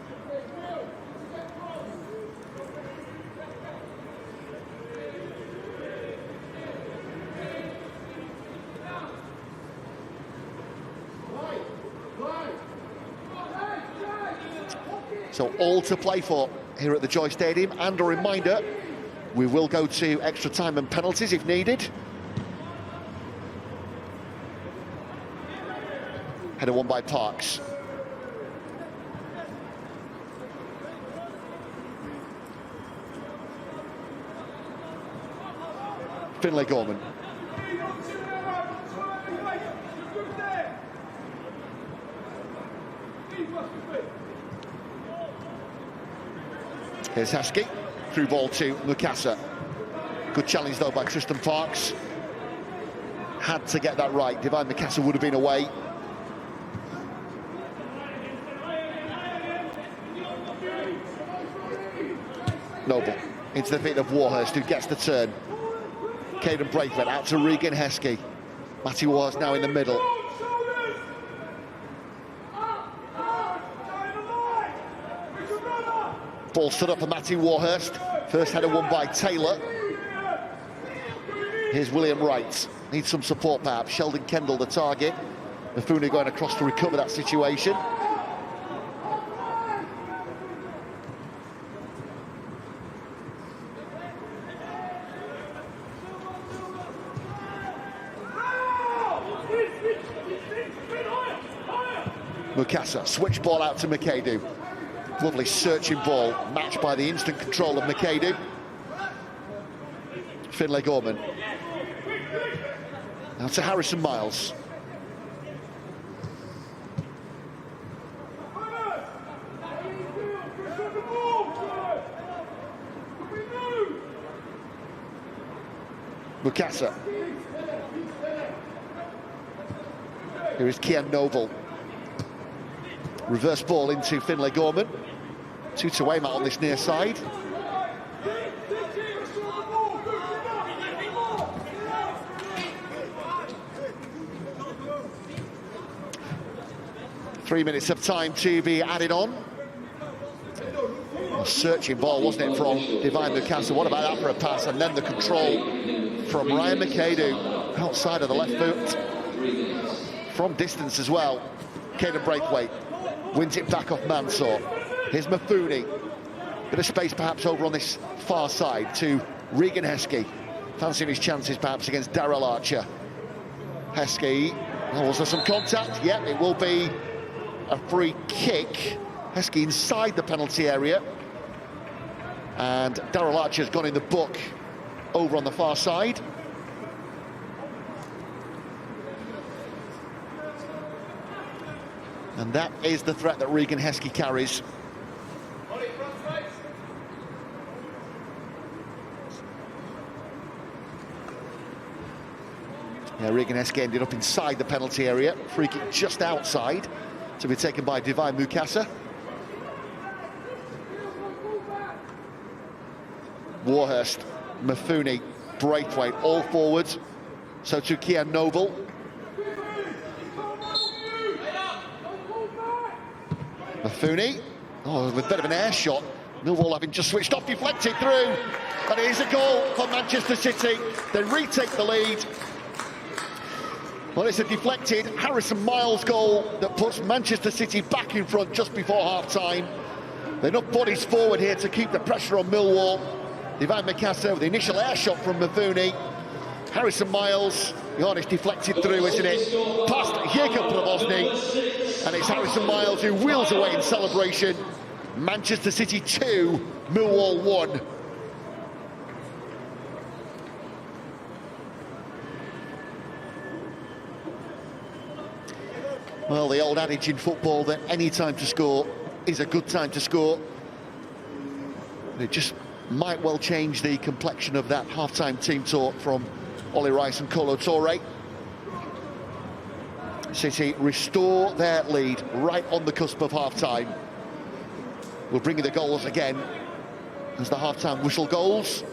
So all to play for here at the Joy Stadium, and a reminder, we will go to extra time and penalties if needed. Header won by Parks. Finlay Gorman. Here's Heskey, through ball to Mukasa. Good challenge though by Tristan Parks. Had to get that right. Divine Mukasa would have been away. Noble into the feet of Warhurst, who gets the turn. Caden Braithwaite out to Regan Heskey. Matty Warhurst now in the middle. Ball stood up for Matty Warhurst. First header won by Taylor. Here's William Wright. Needs some support perhaps. Sheldon Kendall the target. Mifune going across to recover that situation. Mukasa, switch ball out to Makedu. Lovely searching ball, matched by the instant control of Makedu. Finlay Gorman. Now to Harrison Miles. Mukasa. Here is Kian Noble. Reverse ball into Finlay Gorman. 2 to Weymouth on this near side. Three minutes of time to be added on. A searching ball, wasn't it, from Divine Mukasa? What about that for a pass? And then the control from Ryan Makedu, outside of the left foot. From distance as well. Caden Braithwaite wins it back off Mansour. Here's Mifune. Bit of space perhaps over on this far side to Regan Heskey. Fancying his chances perhaps against Daryl Archer. Heskey, oh, was there some contact? Yep, it will be a free kick. Heskey inside the penalty area. And Daryl Archer's gone in the book over on the far side. And that is the threat that Regan Heskey carries. Yeah, Regan Heskey ended up inside the penalty area. Free kick just outside to be taken by Divine Mukasa. Warhurst, Mifune, Braithwaite, all forwards. So to Kian Noble. Mifune, oh, with a bit of an air shot. Millwall having just switched off, deflected through. And it is a goal for Manchester City. They retake the lead. Well, it's a deflected Harrison Miles goal that puts Manchester City back in front just before half-time. They're enough bodies forward here to keep the pressure on Millwall. Divine Mukasa with the initial air shot from Mifune. Harrison Miles, it's deflected through, isn't it? Past Jacob Probozny. And it's Harrison Miles who wheels away in celebration. Manchester City 2, Millwall 1. Well, the old adage in football that any time to score is a good time to score. And it just might well change the complexion of that half-time team talk from Ollie Rice and Kolo Toure. City restore their lead right on the cusp of half-time. We'll bring you the goals again as the half-time whistle goals.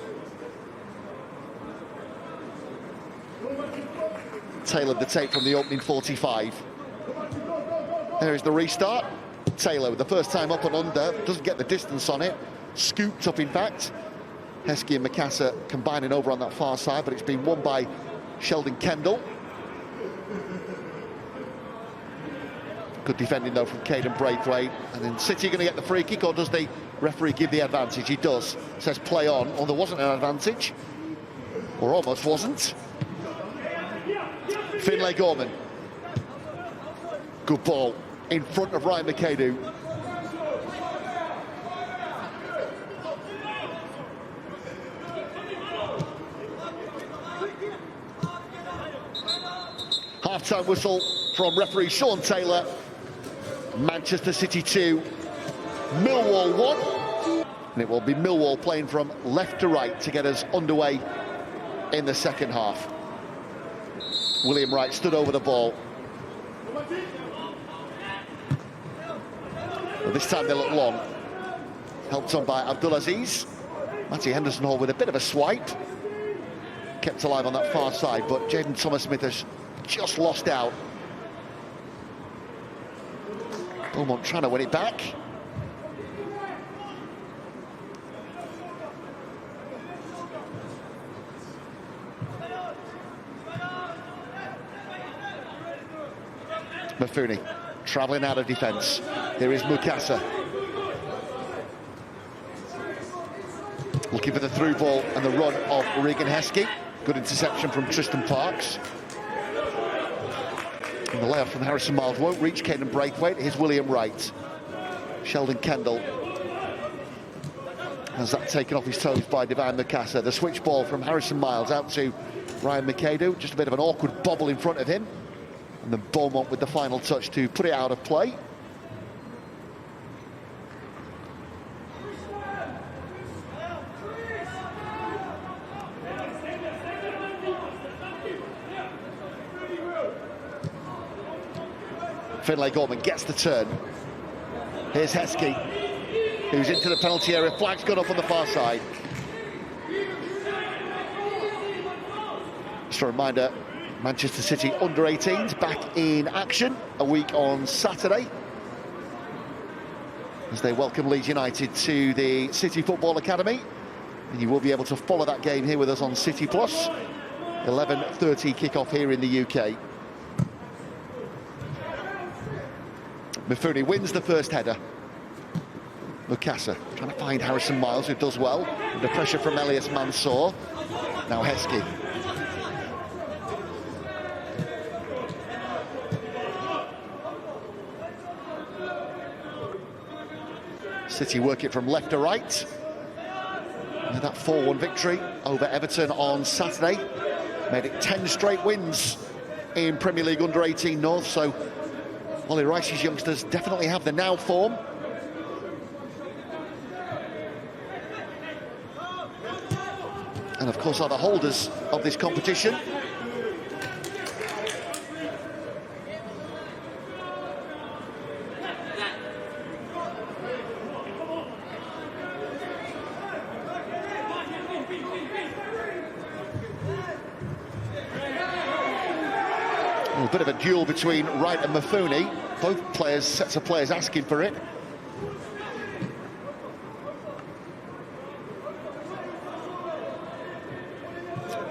Tailored the tape from the opening 45. There is the restart. Taylor with the first time up and under, doesn't get the distance on it. Scooped up, in fact. Heskey and Mukasa combining over on that far side, but it's been won by Sheldon Kendall. Good defending, though, from Caden Braithwaite. And then City going to get the free kick, or does the referee give the advantage? He does. Says play on. Oh, there wasn't an advantage. Or almost wasn't. Finlay Gorman. Good ball in front of Ryan Makedu. Half-time whistle from referee Sean Taylor. Manchester City 2, Millwall 1. And it will be Millwall playing from left to right to get us underway in the second half. William Wright stood over the ball. Well, this time they look long. Helped on by Abdulaziz. Matty Henderson-Hall with a bit of a swipe. Kept alive on that far side, but Jaden Thomas-Smith has just lost out. Beaumont trying to win it back. Mifune travelling out of defence. Here is Mukasa. Looking for the through ball and the run of Regan Heskey. Good interception from Tristan Parks. And the layoff from Harrison Miles won't reach Caden Braithwaite. Here's William Wright. Sheldon Kendall has that taken off his toes by Divine Mukasa. The switch ball from Harrison Miles out to Ryan McAdoo. Just a bit of an awkward bobble in front of him. And then Beaumont with the final touch to put it out of play. Finlay Gorman gets the turn. Here's Heskey, who's into the penalty area. Flag's gone up on the far side. Just a reminder, Manchester City under-18s back in action a week on Saturday as they welcome Leeds United to the City Football Academy. And you will be able to follow that game here with us on City Plus. 11:30 kick-off here in the UK. Mifune wins the first header. Mukasa trying to find Harrison Miles, who does well. Under pressure from Elias Mansour. Now Heskey. City work it from left to right. And that 4-1 victory over Everton on Saturday made it 10 straight wins in Premier League under-18 North. So Ollie Rice's youngsters definitely have the now form. And of course are the holders of this competition. A bit of a duel between Wright and Mifune. Both players, sets of players asking for it.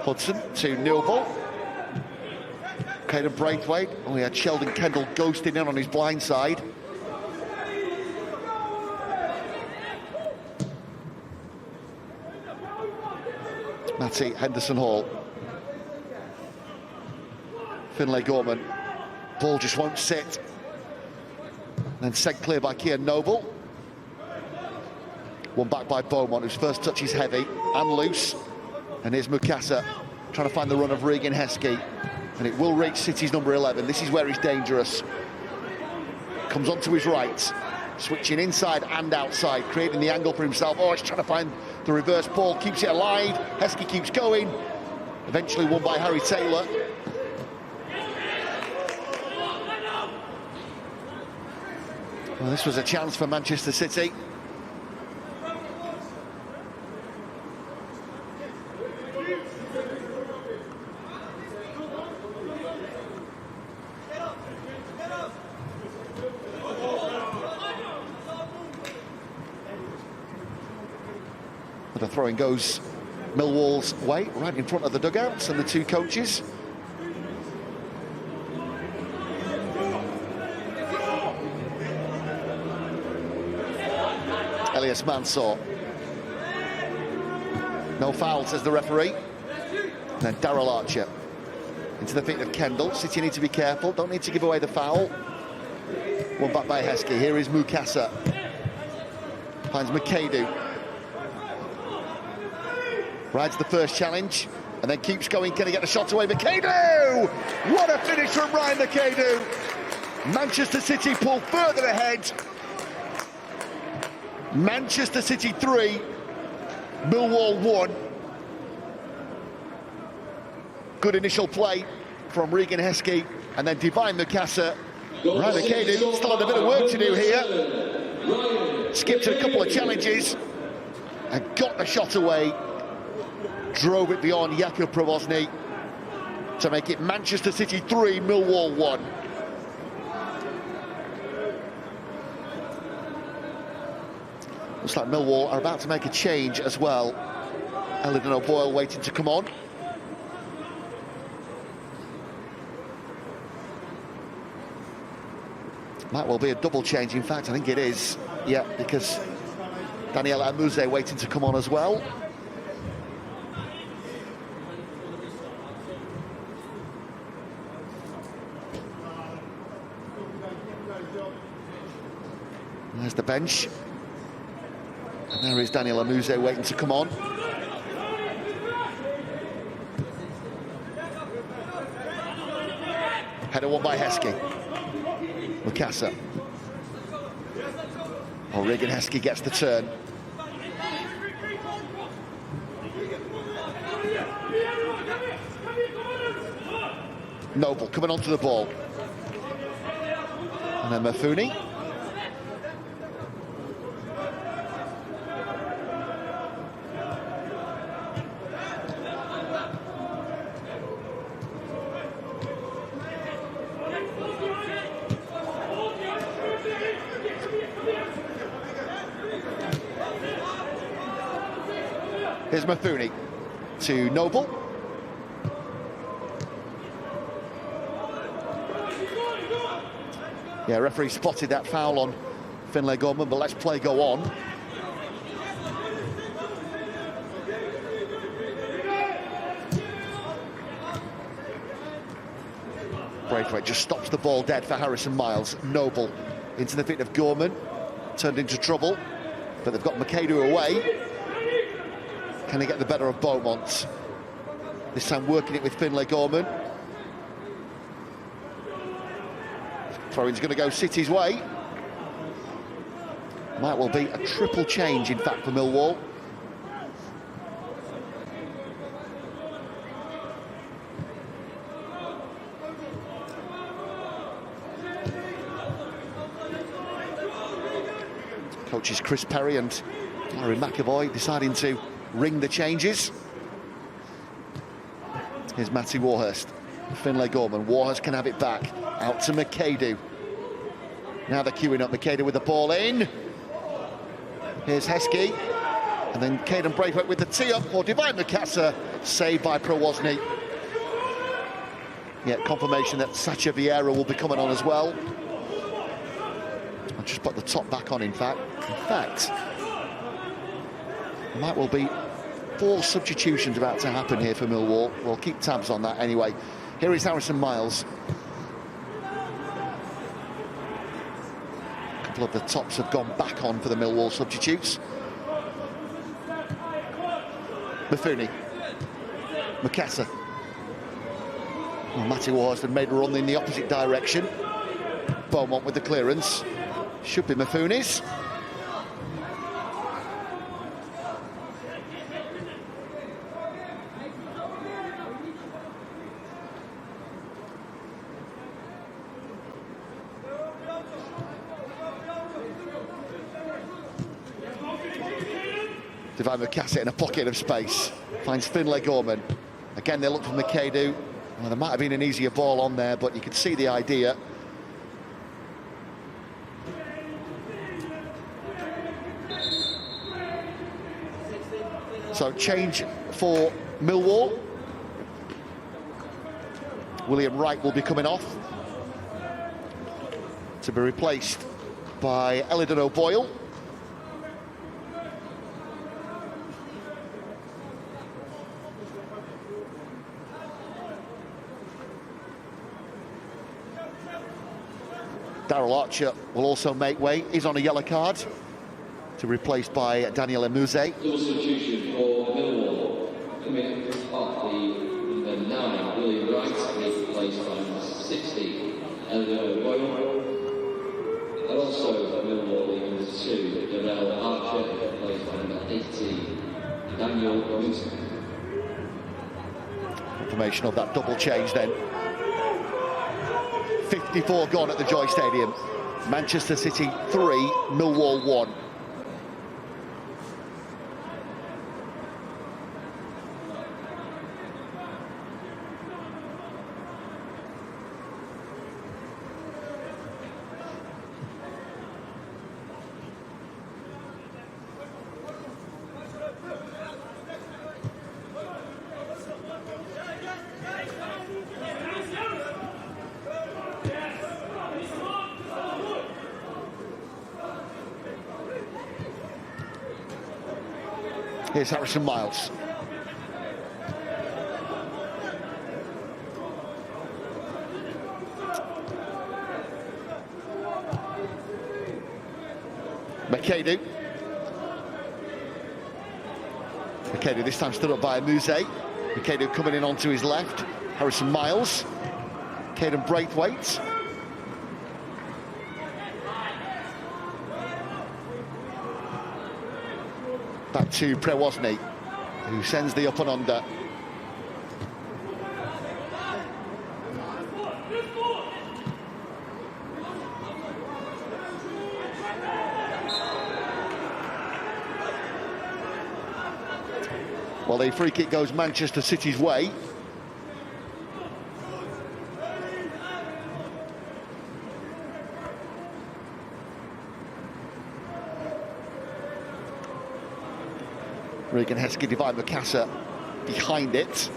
Hudson to Newell. Caden Braithwaite. Oh, he had Sheldon Kendall ghosting in on his blind side. Matty Henderson-Hall. Finlay Gorman. Ball just won't sit. Then sent clear by Kian Noble. One back by Beaumont, whose first touch is heavy and loose. And here's Mukasa trying to find the run of Regan Heskey. And it will reach City's number 11. This is where he's dangerous. Comes onto his right. Switching inside and outside, creating the angle for himself. Oh, he's trying to find the reverse ball. Keeps it alive. Heskey keeps going. Eventually won by Harry Taylor. Well, this was a chance for Manchester City. But the throwing goes Millwall's way, right in front of the dugouts and the two coaches. Elias Mansour. No foul, says the referee. And then Darrell Archer into the feet of Kendall. City need to be careful, don't need to give away the foul. One back by Heskey. Here is Mukasa. Finds McAdoo. Rides the first challenge and then keeps going. Can he get the shot away? McAdoo! What a finish from Ryan McAdoo! Manchester City pull further ahead. Manchester City 3, Millwall 1. Good initial play from Regan Heskey and then Divine Mukasa. Ryan McAdoo still had a bit of work to do here. Skipped a couple of challenges and got the shot away. Drove it beyond Jakub Probozny to make it Manchester City 3, Millwall 1. Looks like Millwall are about to make a change as well. Elidon O'Boyle waiting to come on. Might well be a double change, in fact, I think it is. Yeah, because Daniel Amuze waiting to come on as well. There's the bench. And there is Daniel Amuze waiting to come on. Header won by Heskey. Mukasa. Oh, Regan Heskey gets the turn. Noble coming onto the ball. And then Mafuni. Here's Mafuni to Noble. Yeah, referee spotted that foul on Finlay Gorman, but let's play go on. Braithwaite just stops the ball dead for Harrison Miles. Noble into the feet of Gorman, turned into trouble, but they've got McAdoo away. Can he get the better of Beaumont? This time working it with Finlay Gorman. Throw-in's going to go City's way. Might well be a triple change, in fact, for Millwall. Coaches Chris Perry and Larry McAvoy deciding to ring the changes. Here's Matty Warhurst. Finlay Gorman. Warhurst can have it back. Out to McAdoo. Now they're queuing up. McAdoo with the ball in. Here's Heskey. And then Caden Braithwaite with the tee-up for Divine Mukasa. Saved by Prowosny. Yeah, confirmation that Sacha Vieira will be coming on as well. I'll just put the top back on, in fact. There might well be 4 substitutions about to happen here for Millwall. We'll keep tabs on that anyway. Here is Harrison Miles. A couple of the tops have gone back on for the Millwall substitutes. Mafuni. Mukasa. Well, Matty Warhurst had made a run in the opposite direction. Beaumont with the clearance. Should be Mafuni's. Divine Mukasa in a pocket of space. Finds Finlay Gorman. Again, they look for McAdoo. Well, there might have been an easier ball on there, but you could see the idea. So change for Millwall. William Wright will be coming off to be replaced by Elidon O'Boyle. Daryl Archer will also make way. He's on a yellow card to be replaced by Daniel Amuze. Substitution for Millwall. Coming off the number 9, William Wright, replaced by number 60, Elidon O'Boyle. And also Millwall number 2, Daryl Archer, replaced by number 18, Daniel Amuze. Confirmation of that double change then. 54 gone at the Joy Stadium. Manchester City 3, Millwall 1. Here's Harrison Miles. McAdoo. McAdoo this time stood up by Muse. McAdoo coming in onto his left. Harrison Miles. Caden Braithwaite. Back to Prewosny, who sends the up and under. Well, the free kick goes Manchester City's way. Regan Heskey, Divine Mukasa behind it.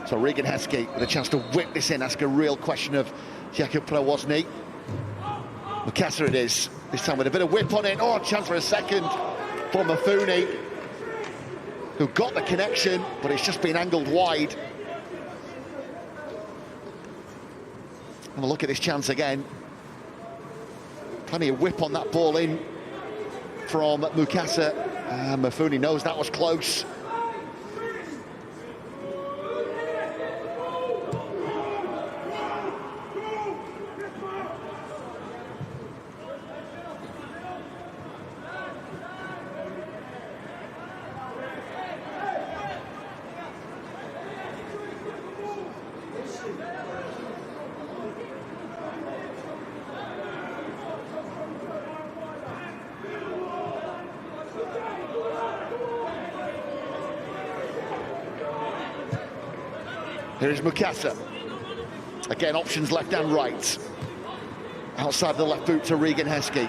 So Regan Heskey with a chance to whip this in, ask a real question of Jakub Prewosny. Mukasa it is, this time with a bit of whip on it. Oh, chance for a second for Mafuni, who got the connection, but it's just been angled wide. Have a look at this chance again. Plenty of whip on that ball in from Mukasa. Mafuni knows that was close. Here is Mukasa. Again, options left and right. Outside the left boot to Regan Heskey.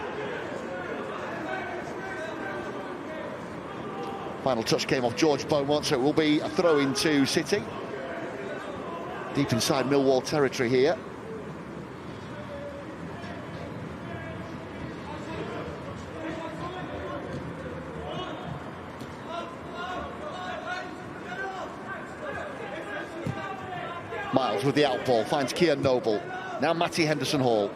Final touch came off George Beaumont, so it will be a throw-in to City. Deep inside Millwall territory here. Miles with the out ball, finds Kian Noble. Now Matty Henderson-Hall.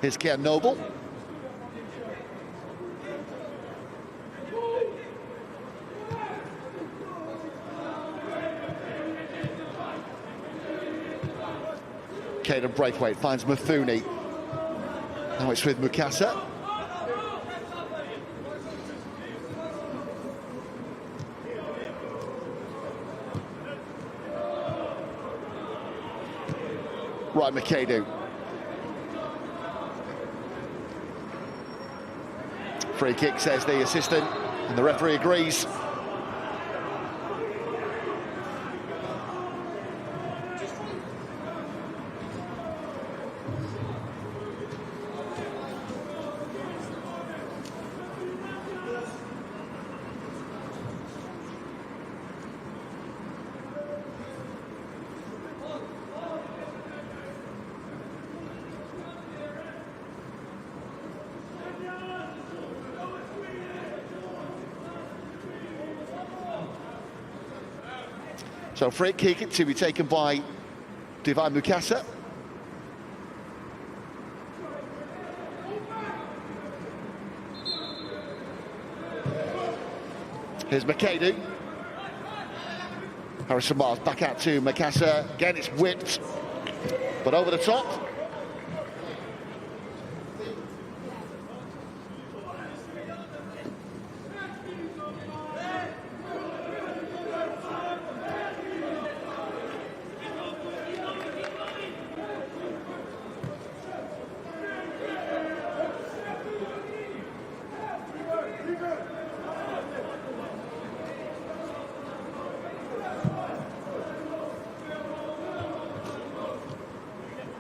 Here's Kian Noble. Caden Braithwaite finds Mafuni. Now it's with Mukasa. Right, McAdoo. Free kick, says the assistant, and the referee agrees. So free kick to be taken by Divine Mukasa. Here's McAdoo. Harrison Miles back out to Mukasa. Again, it's whipped, but over the top.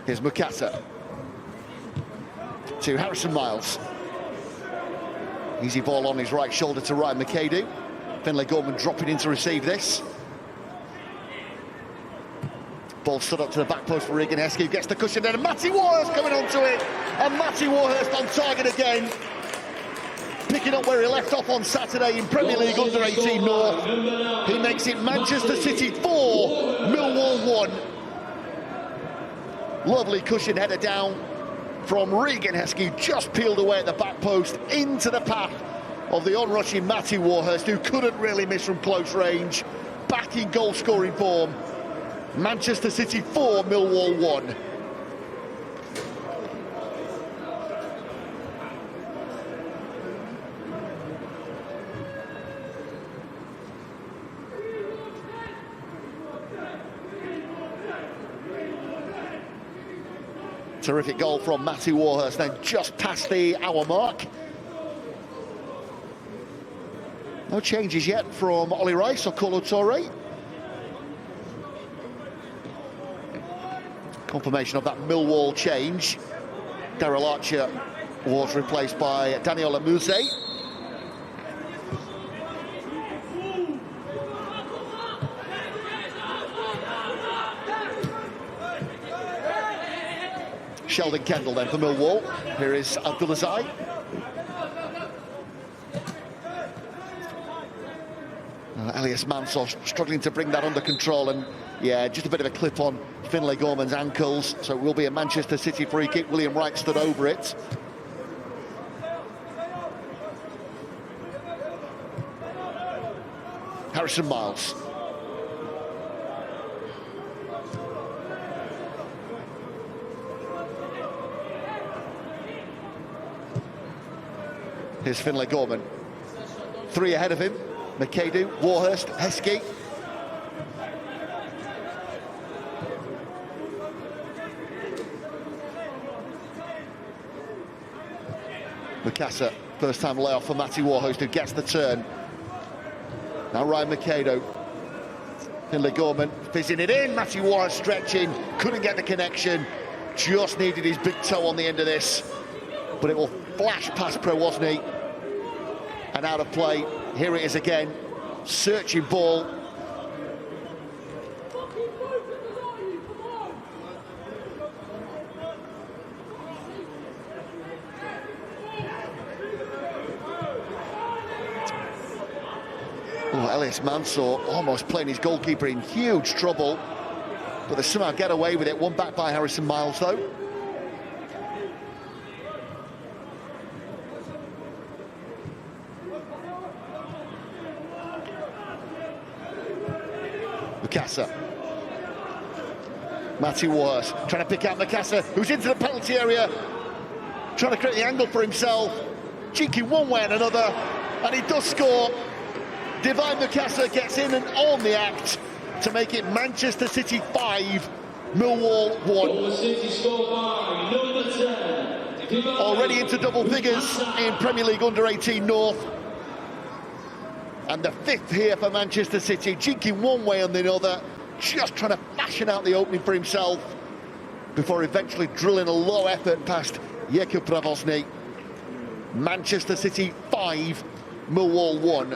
Here's Mukasa to Harrison Miles. Easy ball on his right shoulder to Ryan McAdoo. Finlay Gorman dropping in to receive this. Ball stood up to the back post for Regan Heskey, who gets the cushion then, and Matty Warhurst coming onto it. And Matty Warhurst on target again. Picking up where he left off on Saturday in Premier League Under-18 North. He makes it Manchester City 4, Millwall 1. Lovely cushion header down from Regan Heskey, just peeled away at the back post into the path of the onrushing Matty Warhurst, who couldn't really miss from close range. Back in goal-scoring form. Manchester City 4, Millwall 1. Terrific goal from Matty Warhurst, then just past the hour mark. No changes yet from Ollie Rice or Kolo Touré. Confirmation of that Millwall change. Daryl Archer was replaced by Daniel Amuse. Sheldon Kendall then for Millwall. Here is Abdulazai. Elias Mansour struggling to bring that under control, and yeah, just a bit of a clip on Finlay Gorman's ankles, so it will be a Manchester City free kick. William Wright stood over it. Harrison Miles. Here's Finlay Gorman. 3 ahead of him. McAdoo, Warhurst, Heskey. Mukasa, first time layoff for Matty Warhurst, who gets the turn. Now Ryan McAdoo. Finlay Gorman fizzing it in. Matty Warhurst stretching, couldn't get the connection. Just needed his big toe on the end of this. But it will flash past Prewozny. And out of play. Here it is again. Searching ball. Oh, Elias Mansour almost playing his goalkeeper in huge trouble. But they somehow get away with it. One back by Harrison Miles, though. Mukasa. Matty Warhurst trying to pick out Mukasa, who's into the penalty area, trying to create the angle for himself, cheeking one way and another, and he does score. Divine Mukasa gets in and on the act to make it Manchester City 5, Millwall 1. Already into double figures in Premier League Under-18 North. And the 5th here for Manchester City, jinking one way and the other, just trying to fashion out the opening for himself before eventually drilling a low effort past Jakub Prewozny. Manchester City 5, Millwall 1.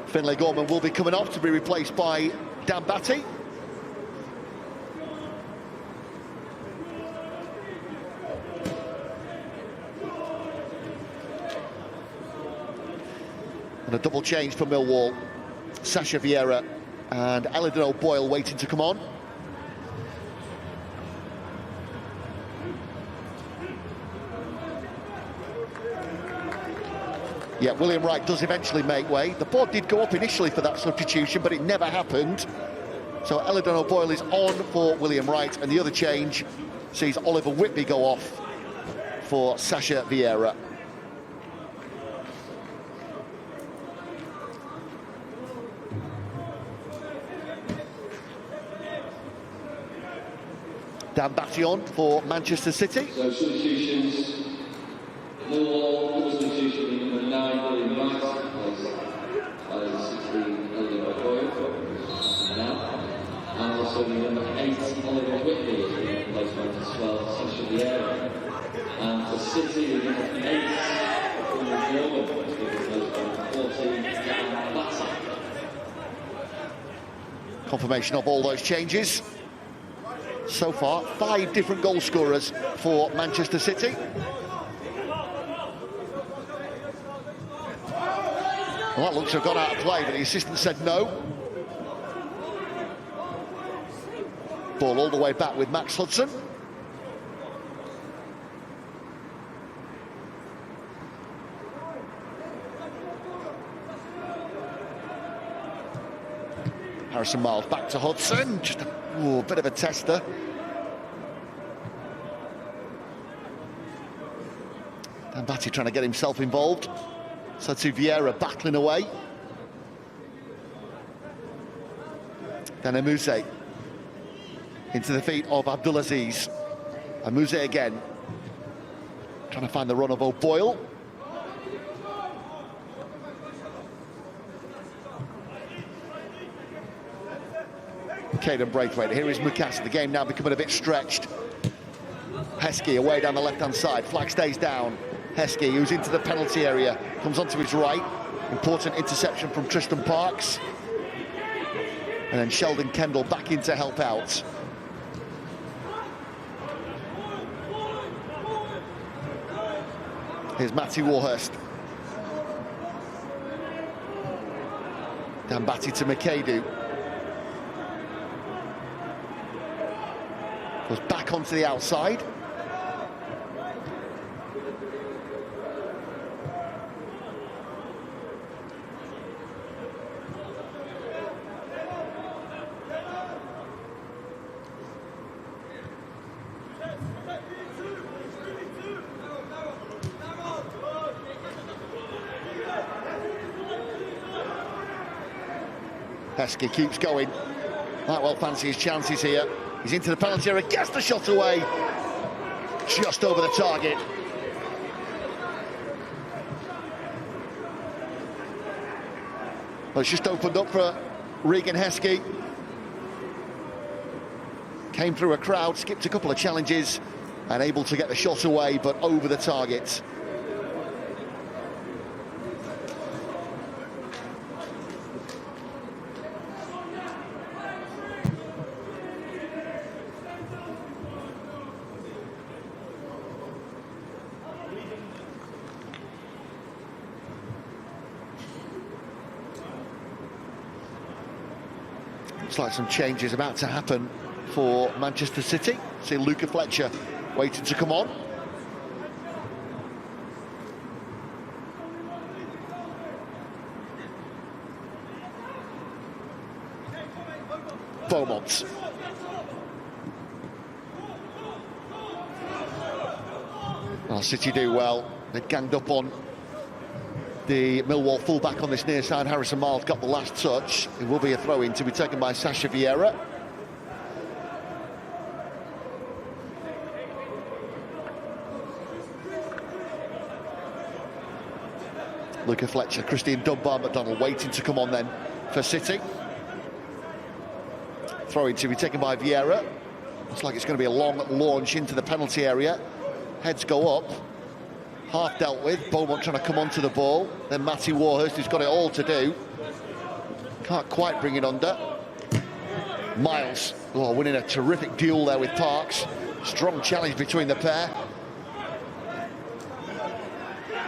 Finlay Gorman will be coming off to be replaced by Dan Batty. And a double change for Millwall. Sasha Vieira and Elidon O'Boyle waiting to come on. Yeah, William Wright does eventually make way. The board did go up initially for that substitution, but it never happened. So Elidon O'Boyle is on for William Wright, and the other change sees Oliver Whitby go off for Sasha Vieira. Dan Batty on for Manchester City. So substitutions. Millwall substitution number 9, William Wright, replaced by 16, Elidon O'Boyle. And also number 8, Oliver Whitley, has been replaced by 12, Sasha Vieira. And for City, number 8, Norman, has been replaced by 14, Dan Batty. Confirmation of all those changes. So far, 5 different goal scorers for Manchester City. Well, that looks to have gone out of play, but the assistant said no. Ball all the way back with Max Hudson. Harrison Miles back to Hudson, just a bit of a tester. Dan Batty trying to get himself involved. So to Vieira battling away. Then Amuse into the feet of Abdulaziz. Amuse again, trying to find the run of O'Boyle. Caden Braithwaite. Here is Mukasa. The game now becoming a bit stretched. Heskey away down the left-hand side. Flag stays down. Heskey, who's into the penalty area, comes onto his right. Important interception from Tristan Parks. And then Sheldon Kendall back in to help out. Here's Matty Warhurst. Dan Batty to McAdoo. Goes back onto the outside. Heskey keeps going. Might well fancy his chances here. He's into the penalty area, gets the shot away. Just over the target. Well, it's just opened up for Regan Heskey. Came through a crowd, skipped a couple of challenges, and able to get the shot away, but over the target. Looks like some changes about to happen for Manchester City. See Luca Fletcher waiting to come on. Beaumont. Well, City do well. They ganged up on the Millwall fullback on this near side. Harrison Miles got the last touch. It will be a throw-in to be taken by Sasha Vieira. Luca Fletcher, Christian Dunbar, McDonald waiting to come on then for City. Throw-in to be taken by Vieira. Looks like it's going to be a long launch into the penalty area. Heads go up. Half dealt with, Beaumont trying to come onto the ball. Then Matty Warhurst, who's got it all to do. Can't quite bring it under. Miles, winning a terrific duel there with Parks. Strong challenge between the pair.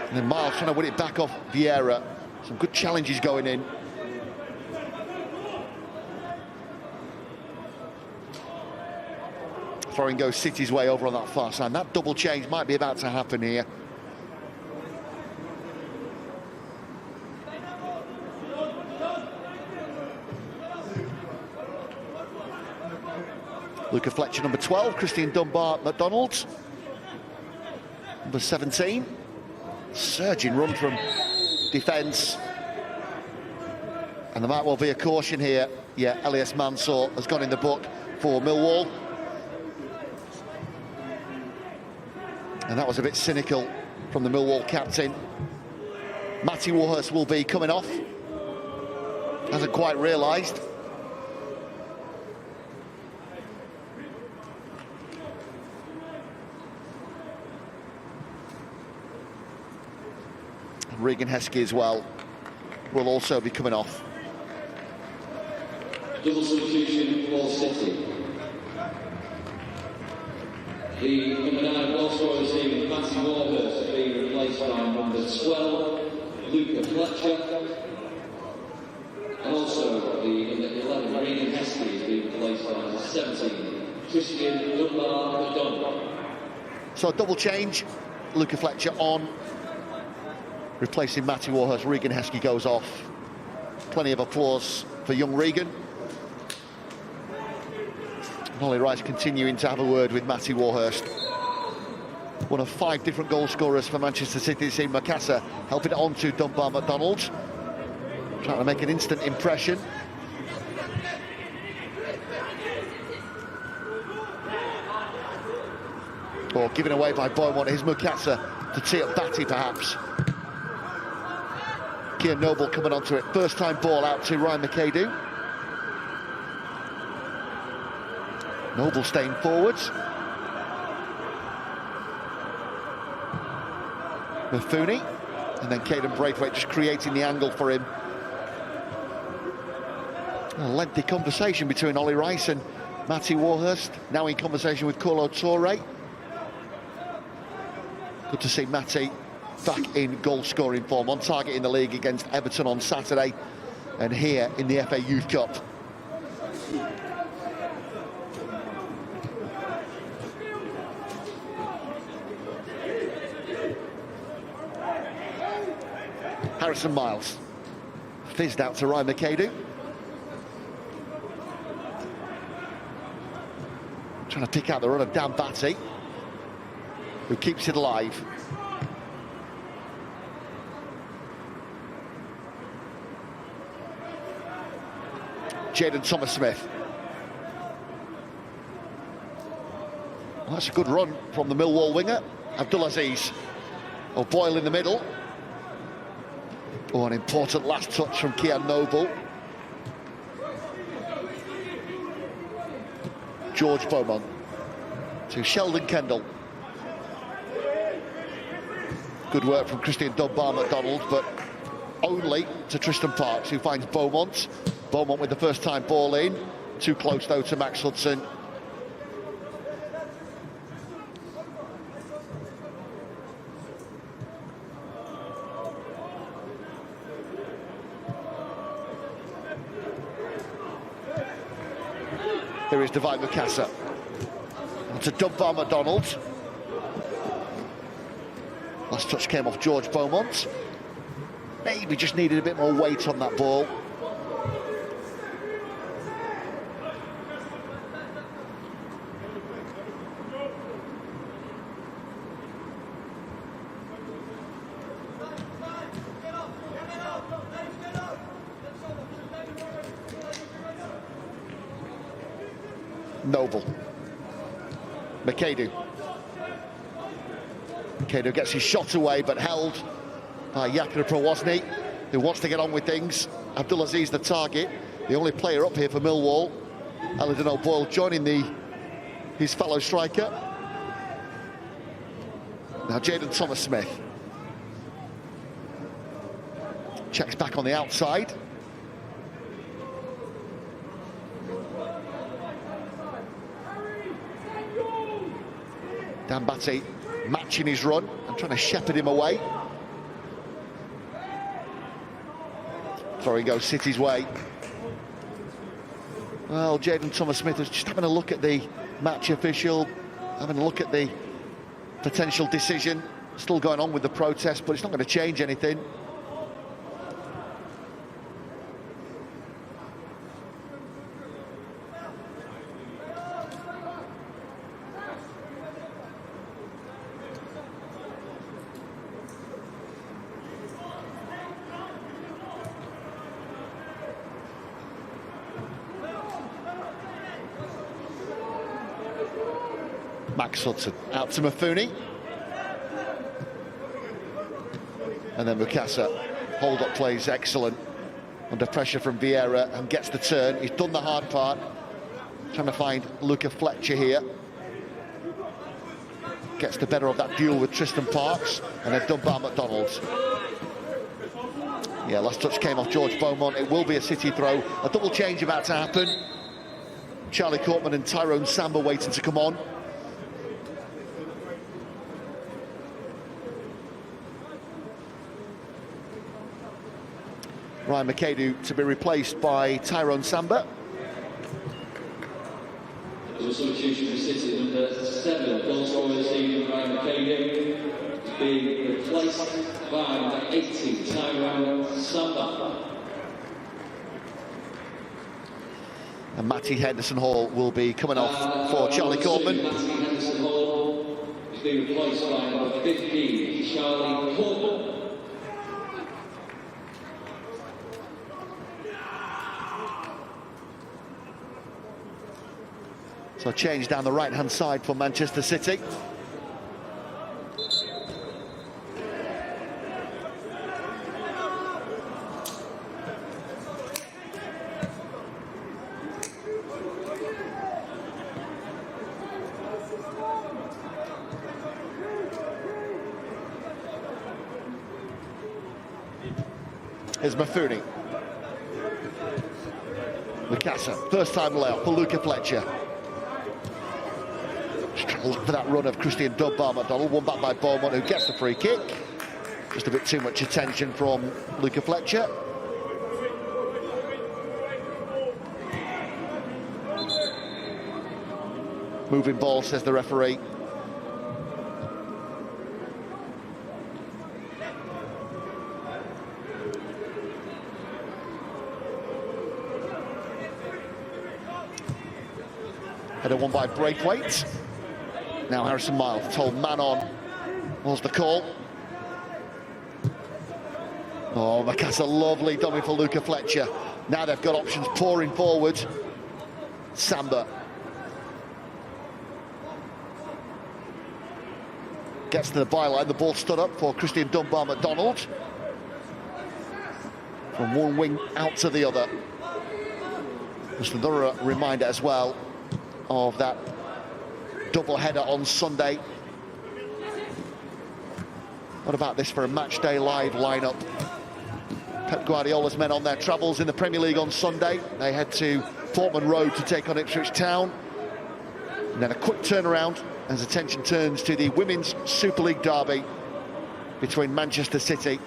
And then Miles trying to win it back off Vieira. Some good challenges going in. Throwing goes City's way over on that far side. That double change might be about to happen here. Luca Fletcher, number 12, Christian Dunbar, McDonald, number 17. Surging run from defence. And there might well be a caution here. Yeah, Elias Mansour has gone in the book for Millwall. And that was a bit cynical from the Millwall captain. Matty Warhurst will be coming off. Hasn't quite realised. Regan Heskey as well will also be coming off. Double substitution for City. The number 9 goal scorer this evening, Matthew Warhurst, has been replaced by number 12, Luca Fletcher. And also the number 11, Regan Heskey, has been replaced by number 17, Christian Dunbar-McDonald. So a double change, Luca Fletcher on, replacing Matty Warhurst. Regan Heskey goes off. Plenty of applause for young Regan. Ollie Rice continuing to have a word with Matty Warhurst. One of 5 different goal scorers for Manchester City this evening. Makassa helping it on to Dunbar-McDonald. Trying to make an instant impression. Or given away by Beaumont. Here's Makassa to tee up Batty perhaps. Kieran Noble coming onto it. First time ball out to Ryan McAdoo. Noble staying forwards. Mifuni, and then Caden Braithwaite just creating the angle for him. A lengthy conversation between Ollie Rice and Matty Warhurst, now in conversation with Kolo Toure. Good to see Matty back in goal-scoring form, on target in the league against Everton on Saturday, and here in the FA Youth Cup. Harrison Miles fizzed out to Ryan McAdoo. Trying to pick out the run of Dan Batty, who keeps it alive. Jaden Thomas-Smith. Well, that's a good run from the Millwall winger, Abdulaziz. O'Boyle in the middle. Oh, an important last touch from Kian Noble. George Beaumont to Sheldon Kendall. Good work from Christian Dunbar-McDonald, but only to Tristan Parks, who finds Beaumont. Beaumont with the first time ball in. Too close, though, to Max Hudson. Here is Divine Makassa. To Dunbar-McDonald. Last touch came off George Beaumont. Maybe just needed a bit more weight on that ball. Noble. McAdoo. McAdoo gets his shot away, but held by Jakub Prowozny, who wants to get on with things. Abdulaziz the target, the only player up here for Millwall. Aladin O'Boyle joining his fellow striker. Now Jaden Thomas-Smith. Checks back on the outside. Dan Batty matching his run and trying to shepherd him away. Throwing goes City's way. Well, Jaden Thomas-Smith was just having a look at the match official, having a look at the potential decision. Still going on with the protest, but it's not going to change anything. Max Hudson out to Mifuni. And then Makassa, hold-up plays excellent. Under pressure from Vieira and gets the turn. He's done the hard part. Trying to find Luca Fletcher here. Gets the better of that duel with Tristan Parks. And then Dunbar-McDonald. Yeah, last touch came off George Beaumont. It will be a City throw. A double change about to happen. Charlie Courtman and Tyrone Samba waiting to come on. Ryan McAdoo to be replaced by Tyrone Samba. There's a substitution for City, number 7, goal scorer this evening, Ryan McAdoo, is being replaced by number 18, Tyrone Samba. And Matty Henderson-Hall will be coming off for Charlie Courtman. Matty Henderson-Hall is being replaced by number 15, Charlie Courtman. So change down the right-hand side for Manchester City. Here's Mafuni. Mikasa, first time layout for Luca Fletcher. Look for that run of Christian Dunbar-McDonald, won back by Beaumont, who gets the free kick. Just a bit too much attention from Luca Fletcher. Moving ball, says the referee. Header won by Braithwaite. Now Harrison Miles told man on was the call. Oh, Mikasa, lovely dummy for Luca Fletcher. Now they've got options pouring forward. Samba gets to the byline. The ball stood up for Christian Dunbar-McDonald. From one wing out to the other. Just another reminder as well of that double header on Sunday. What about this for a match day live lineup? Pep Guardiola's men on their travels in the Premier League on Sunday. They head to Portman Road to take on Ipswich Town. And then a quick turnaround as attention turns to the Women's Super League derby between Manchester City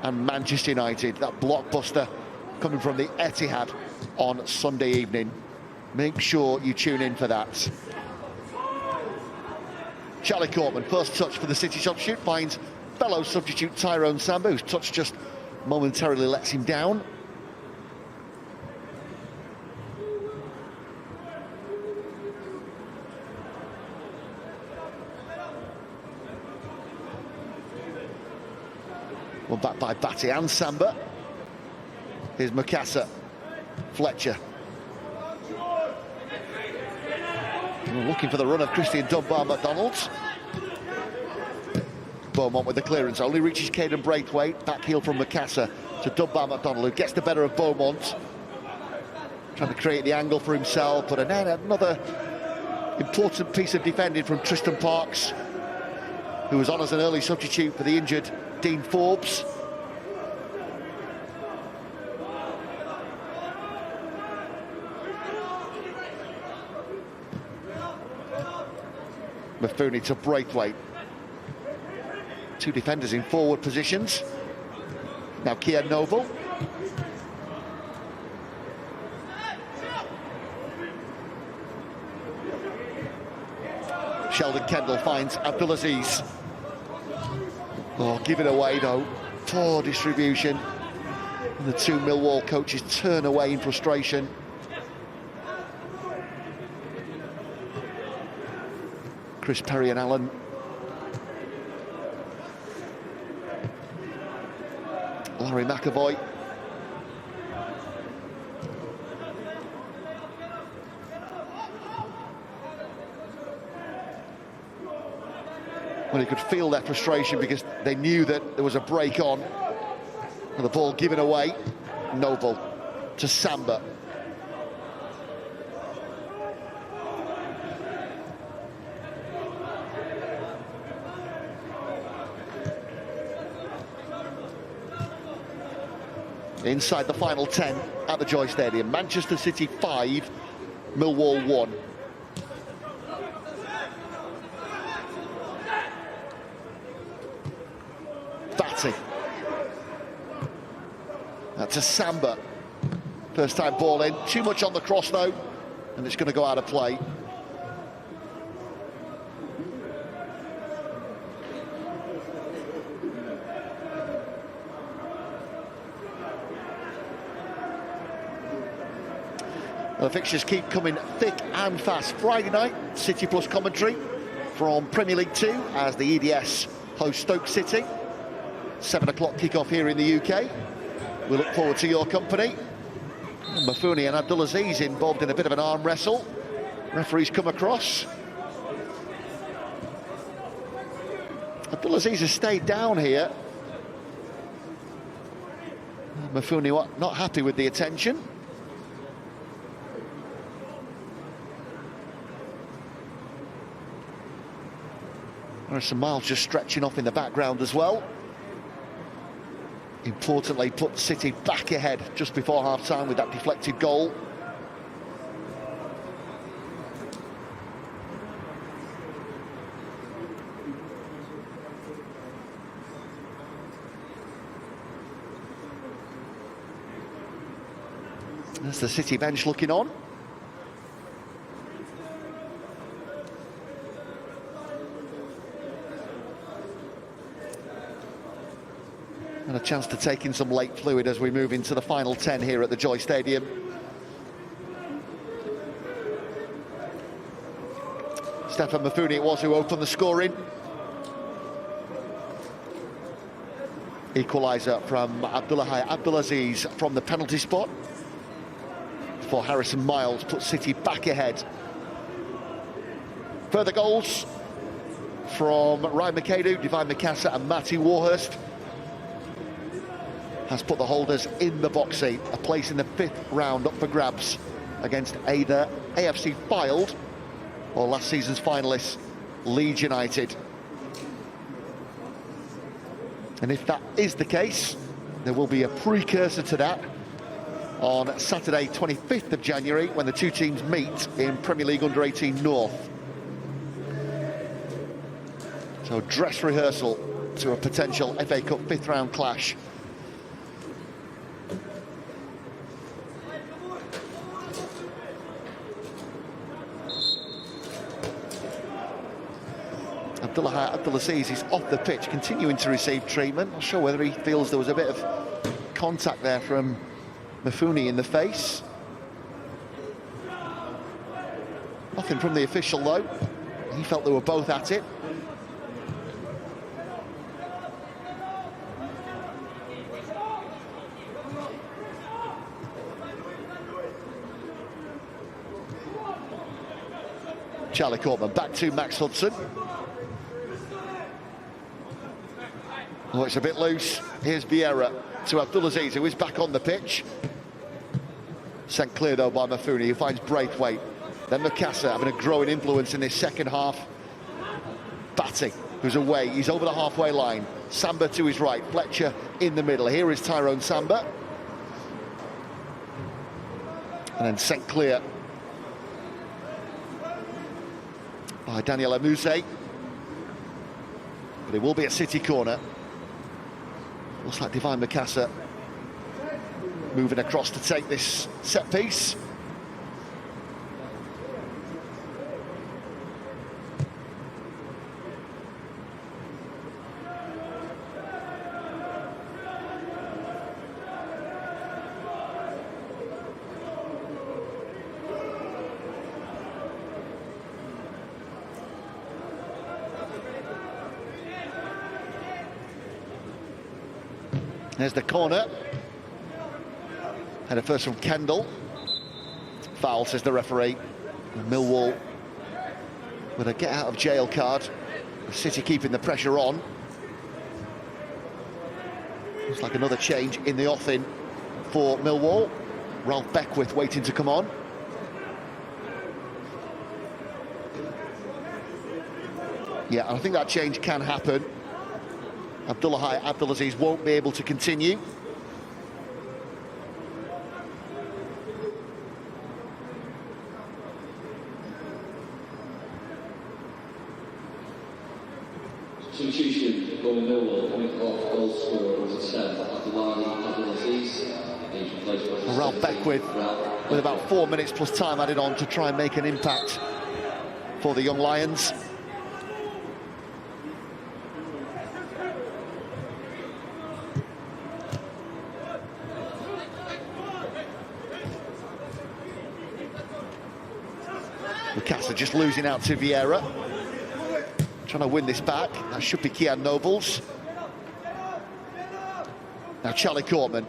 and Manchester United. That blockbuster coming from the Etihad on Sunday evening. Make sure you tune in for that. Charlie Courtman, first touch for the City substitute, finds fellow substitute Tyrone Samba, whose touch just momentarily lets him down. One back by Batty and Samba. Here's Mikasa, Fletcher. Looking for the run of Christian Dunbar-McDonald. Beaumont with the clearance, only reaches Caden Braithwaite. Back heel from Mikasa to Dunbar-McDonald, who gets the better of Beaumont. Trying to create the angle for himself, but then another important piece of defending from Tristan Parks, who was on as an early substitute for the injured Dean Forbes. Mafuni to Braithwaite. Two defenders in forward positions. Now Kian Noble. Sheldon Kendall finds Abdulaziz. Oh, give it away though. Poor distribution. And the two Millwall coaches turn away in frustration. Chris Perry and Allen. Larry McAvoy. Well, you could feel their frustration because they knew that there was a break on. And the ball given away. Noble to Samba. inside the final 10 at the Joy Stadium. Manchester City 5, Millwall 1. Batty. That's a Samba. First time ball in. Too much on the cross though, and it's going to go out of play. The fixtures keep coming thick and fast. Friday night, City Plus commentary from Premier League 2 as the EDS host Stoke City. 7 o'clock kickoff here in the UK. We look forward to your company. Mafuni and Abdulaziz involved in a bit of an arm wrestle. Referees come across. Abdulaziz has stayed down here. Mafuni not happy with the attention. Harrison Miles just stretching off in the background as well. Importantly, put City back ahead just before half-time with that deflected goal. There's the City bench looking on. And a chance to take in some late fluid as we move into the final 10 here at the Joy Stadium. Stefan Mafuni it was who opened the scoring. Equaliser from Abdulaziz from the penalty spot. For Harrison Miles, put City back ahead. Further goals from Ryan McAdoo, Divine Mikasa and Matty Warhurst has put the holders in the box seat. A place in the 5th round up for grabs against either AFC Fylde or last season's finalists, Leeds United. And if that is the case, there will be a precursor to that on Saturday, 25th of January, when the two teams meet in Premier League Under-18 North. So dress rehearsal to a potential FA Cup 5th round clash. Abdulaziz is off the pitch, continuing to receive treatment. Not sure whether he feels there was a bit of contact there from Mafuni in the face. Nothing from the official though. He felt they were both at it. Charlie Courtman back to Max Hudson. Oh, it's a bit loose. Here's Vieira to Abdulaziz, who is back on the pitch. Sent clear, though, by Mafuni, who finds Braithwaite. Then Mikasa having a growing influence in this second half. Batty, who's away. He's over the halfway line. Samba to his right. Fletcher in the middle. Here is Tyrone Samba. And then sent clear by Daniel Amuse. But it will be a City corner. Looks like Divine Mikasa moving across to take this set piece. There's the corner. Header first from Kendall. Foul, says the referee. And Millwall with a get-out-of-jail card. The City keeping the pressure on. Looks like another change in the offing for Millwall. Ralph Beckwith waiting to come on. Yeah, I think that change can happen. Abdulaziz won't be able to continue. Substitution for Millwall, coming off goal scorer was a 10. Abdulaziz. Ralph Beckwith with about 4 minutes plus time added on to try and make an impact for the young Lions. Lucasa just losing out to Vieira. Trying to win this back. That should be Kian Nobles. Now Charlie Courtman.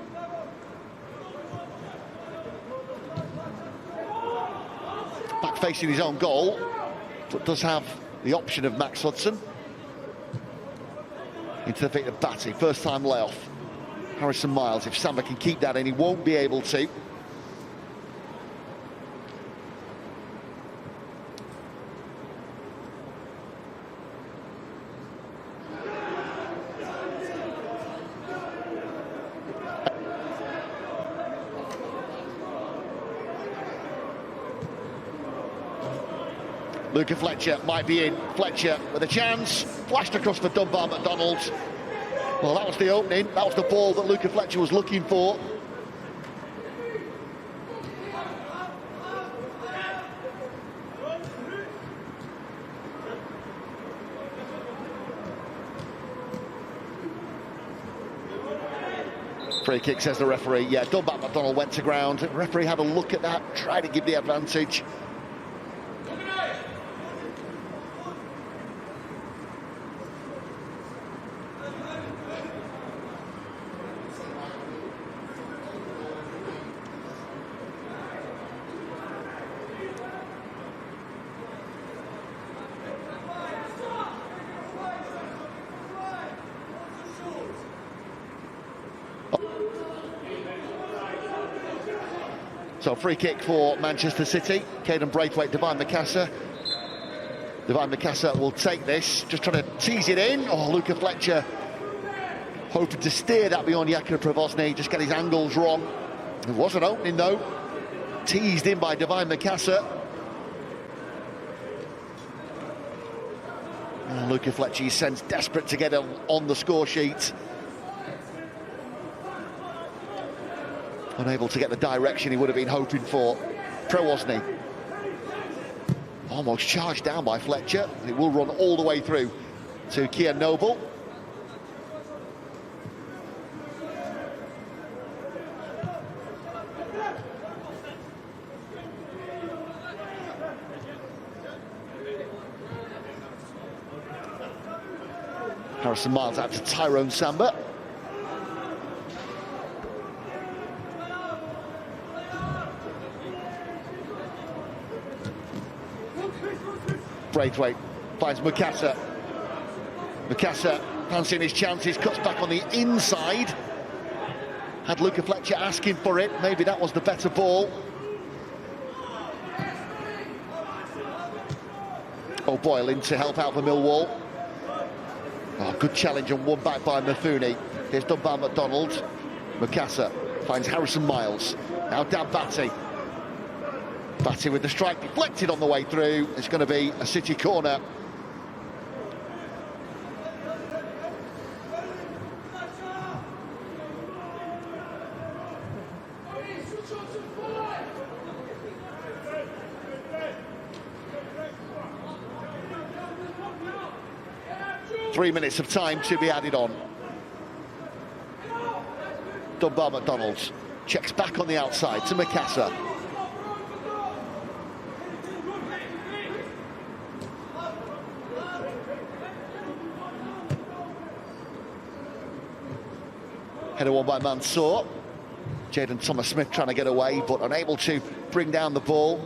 Back facing his own goal, but does have the option of Max Hudson. Into the feet of Batty. First time layoff. Harrison Miles, if Samba can keep that, and he won't be able to. Luca Fletcher might be in. Fletcher with a chance. Flashed across for Dunbar McDonald. Well, that was the opening. That was the ball that Luca Fletcher was looking for. Free kick, says the referee. Yeah, Dunbar McDonald went to ground. The referee had a look at that, tried to give the advantage. So free kick for Manchester City. Caden Braithwaite, Divine Mikasa. Divine Mikasa will take this, just trying to tease it in. Oh, Luca Fletcher hoping to steer that beyond Jakub Pravosny, just get his angles wrong. It was an opening though. Teased in by Divine Mikasa. And Luca Fletcher, he sends desperate to get on the score sheet. Unable to get the direction he would have been hoping for. Prewosny. Almost charged down by Fletcher. It will run all the way through to Kian Noble. Harrison Miles out to Tyrone Samba. Braithwaite finds Mikasa. Mikasa fancying his chances, cuts back on the inside. Had Luca Fletcher asking for it, maybe that was the better ball. O'Boyle in to help out for Millwall. Oh, good challenge and one back by Mifune. Here's Dunbar McDonald. Mikasa finds Harrison Miles. Now Dan Batty. Batty with the strike deflected on the way through. It's going to be a City corner. Three minutes of time to be added on. Dunbar McDonald checks back on the outside to Mikasa. Header won by Mansour. Jaden Thomas-Smith trying to get away, but unable to bring down the ball.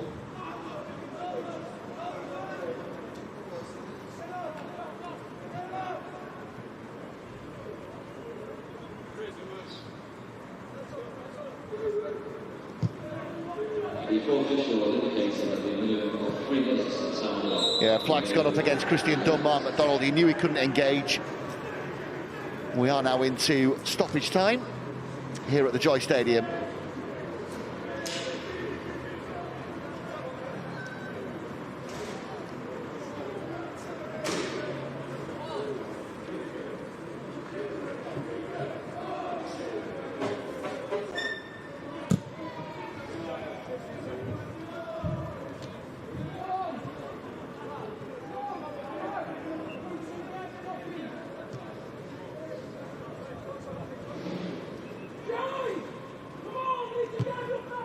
Yeah, flag's gone up against Christian Dunbar McDonald. He knew he couldn't engage. We are now into stoppage time here at the Joy Stadium.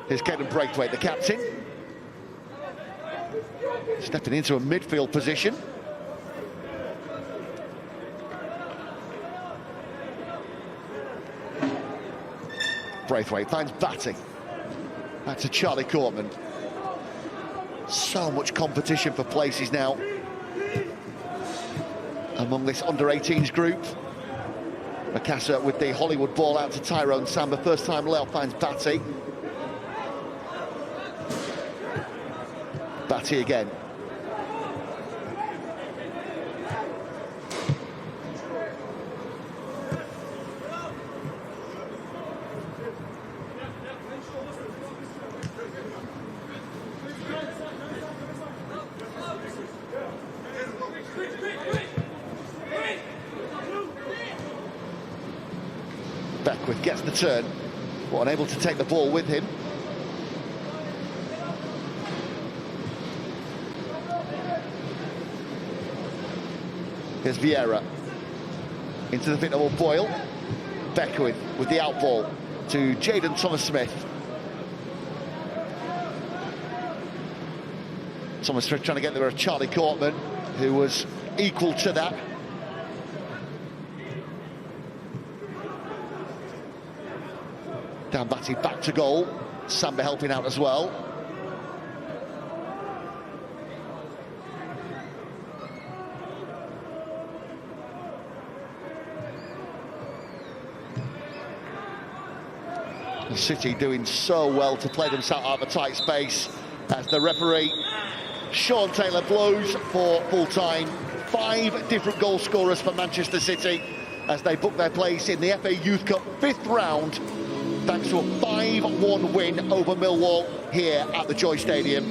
Here's Caden Braithwaite, the captain. Stepping into a midfield position. Braithwaite finds Batty. Back to Charlie Courtman. So much competition for places now among this under-18s group. Makassa with the Hollywood ball out to Tyrone Samba. First time Lyle finds Batty. Batty again. Beckwith gets the turn, but unable to take the ball with him. Here's Vieira into the fit of Boyle. Beckwith with the out ball to Jaden Thomas-Smith. Thomas-Smith trying to get there of Charlie Courtman, who was equal to that. Dan Batty back to goal. Samba helping out as well. City doing so well to play themselves out of a tight space as the referee Sean Taylor blows for full time. 5 different goal scorers for Manchester City as they book their place in the FA Youth Cup 5th round thanks to a 5-1 win over Millwall here at the Joy Stadium.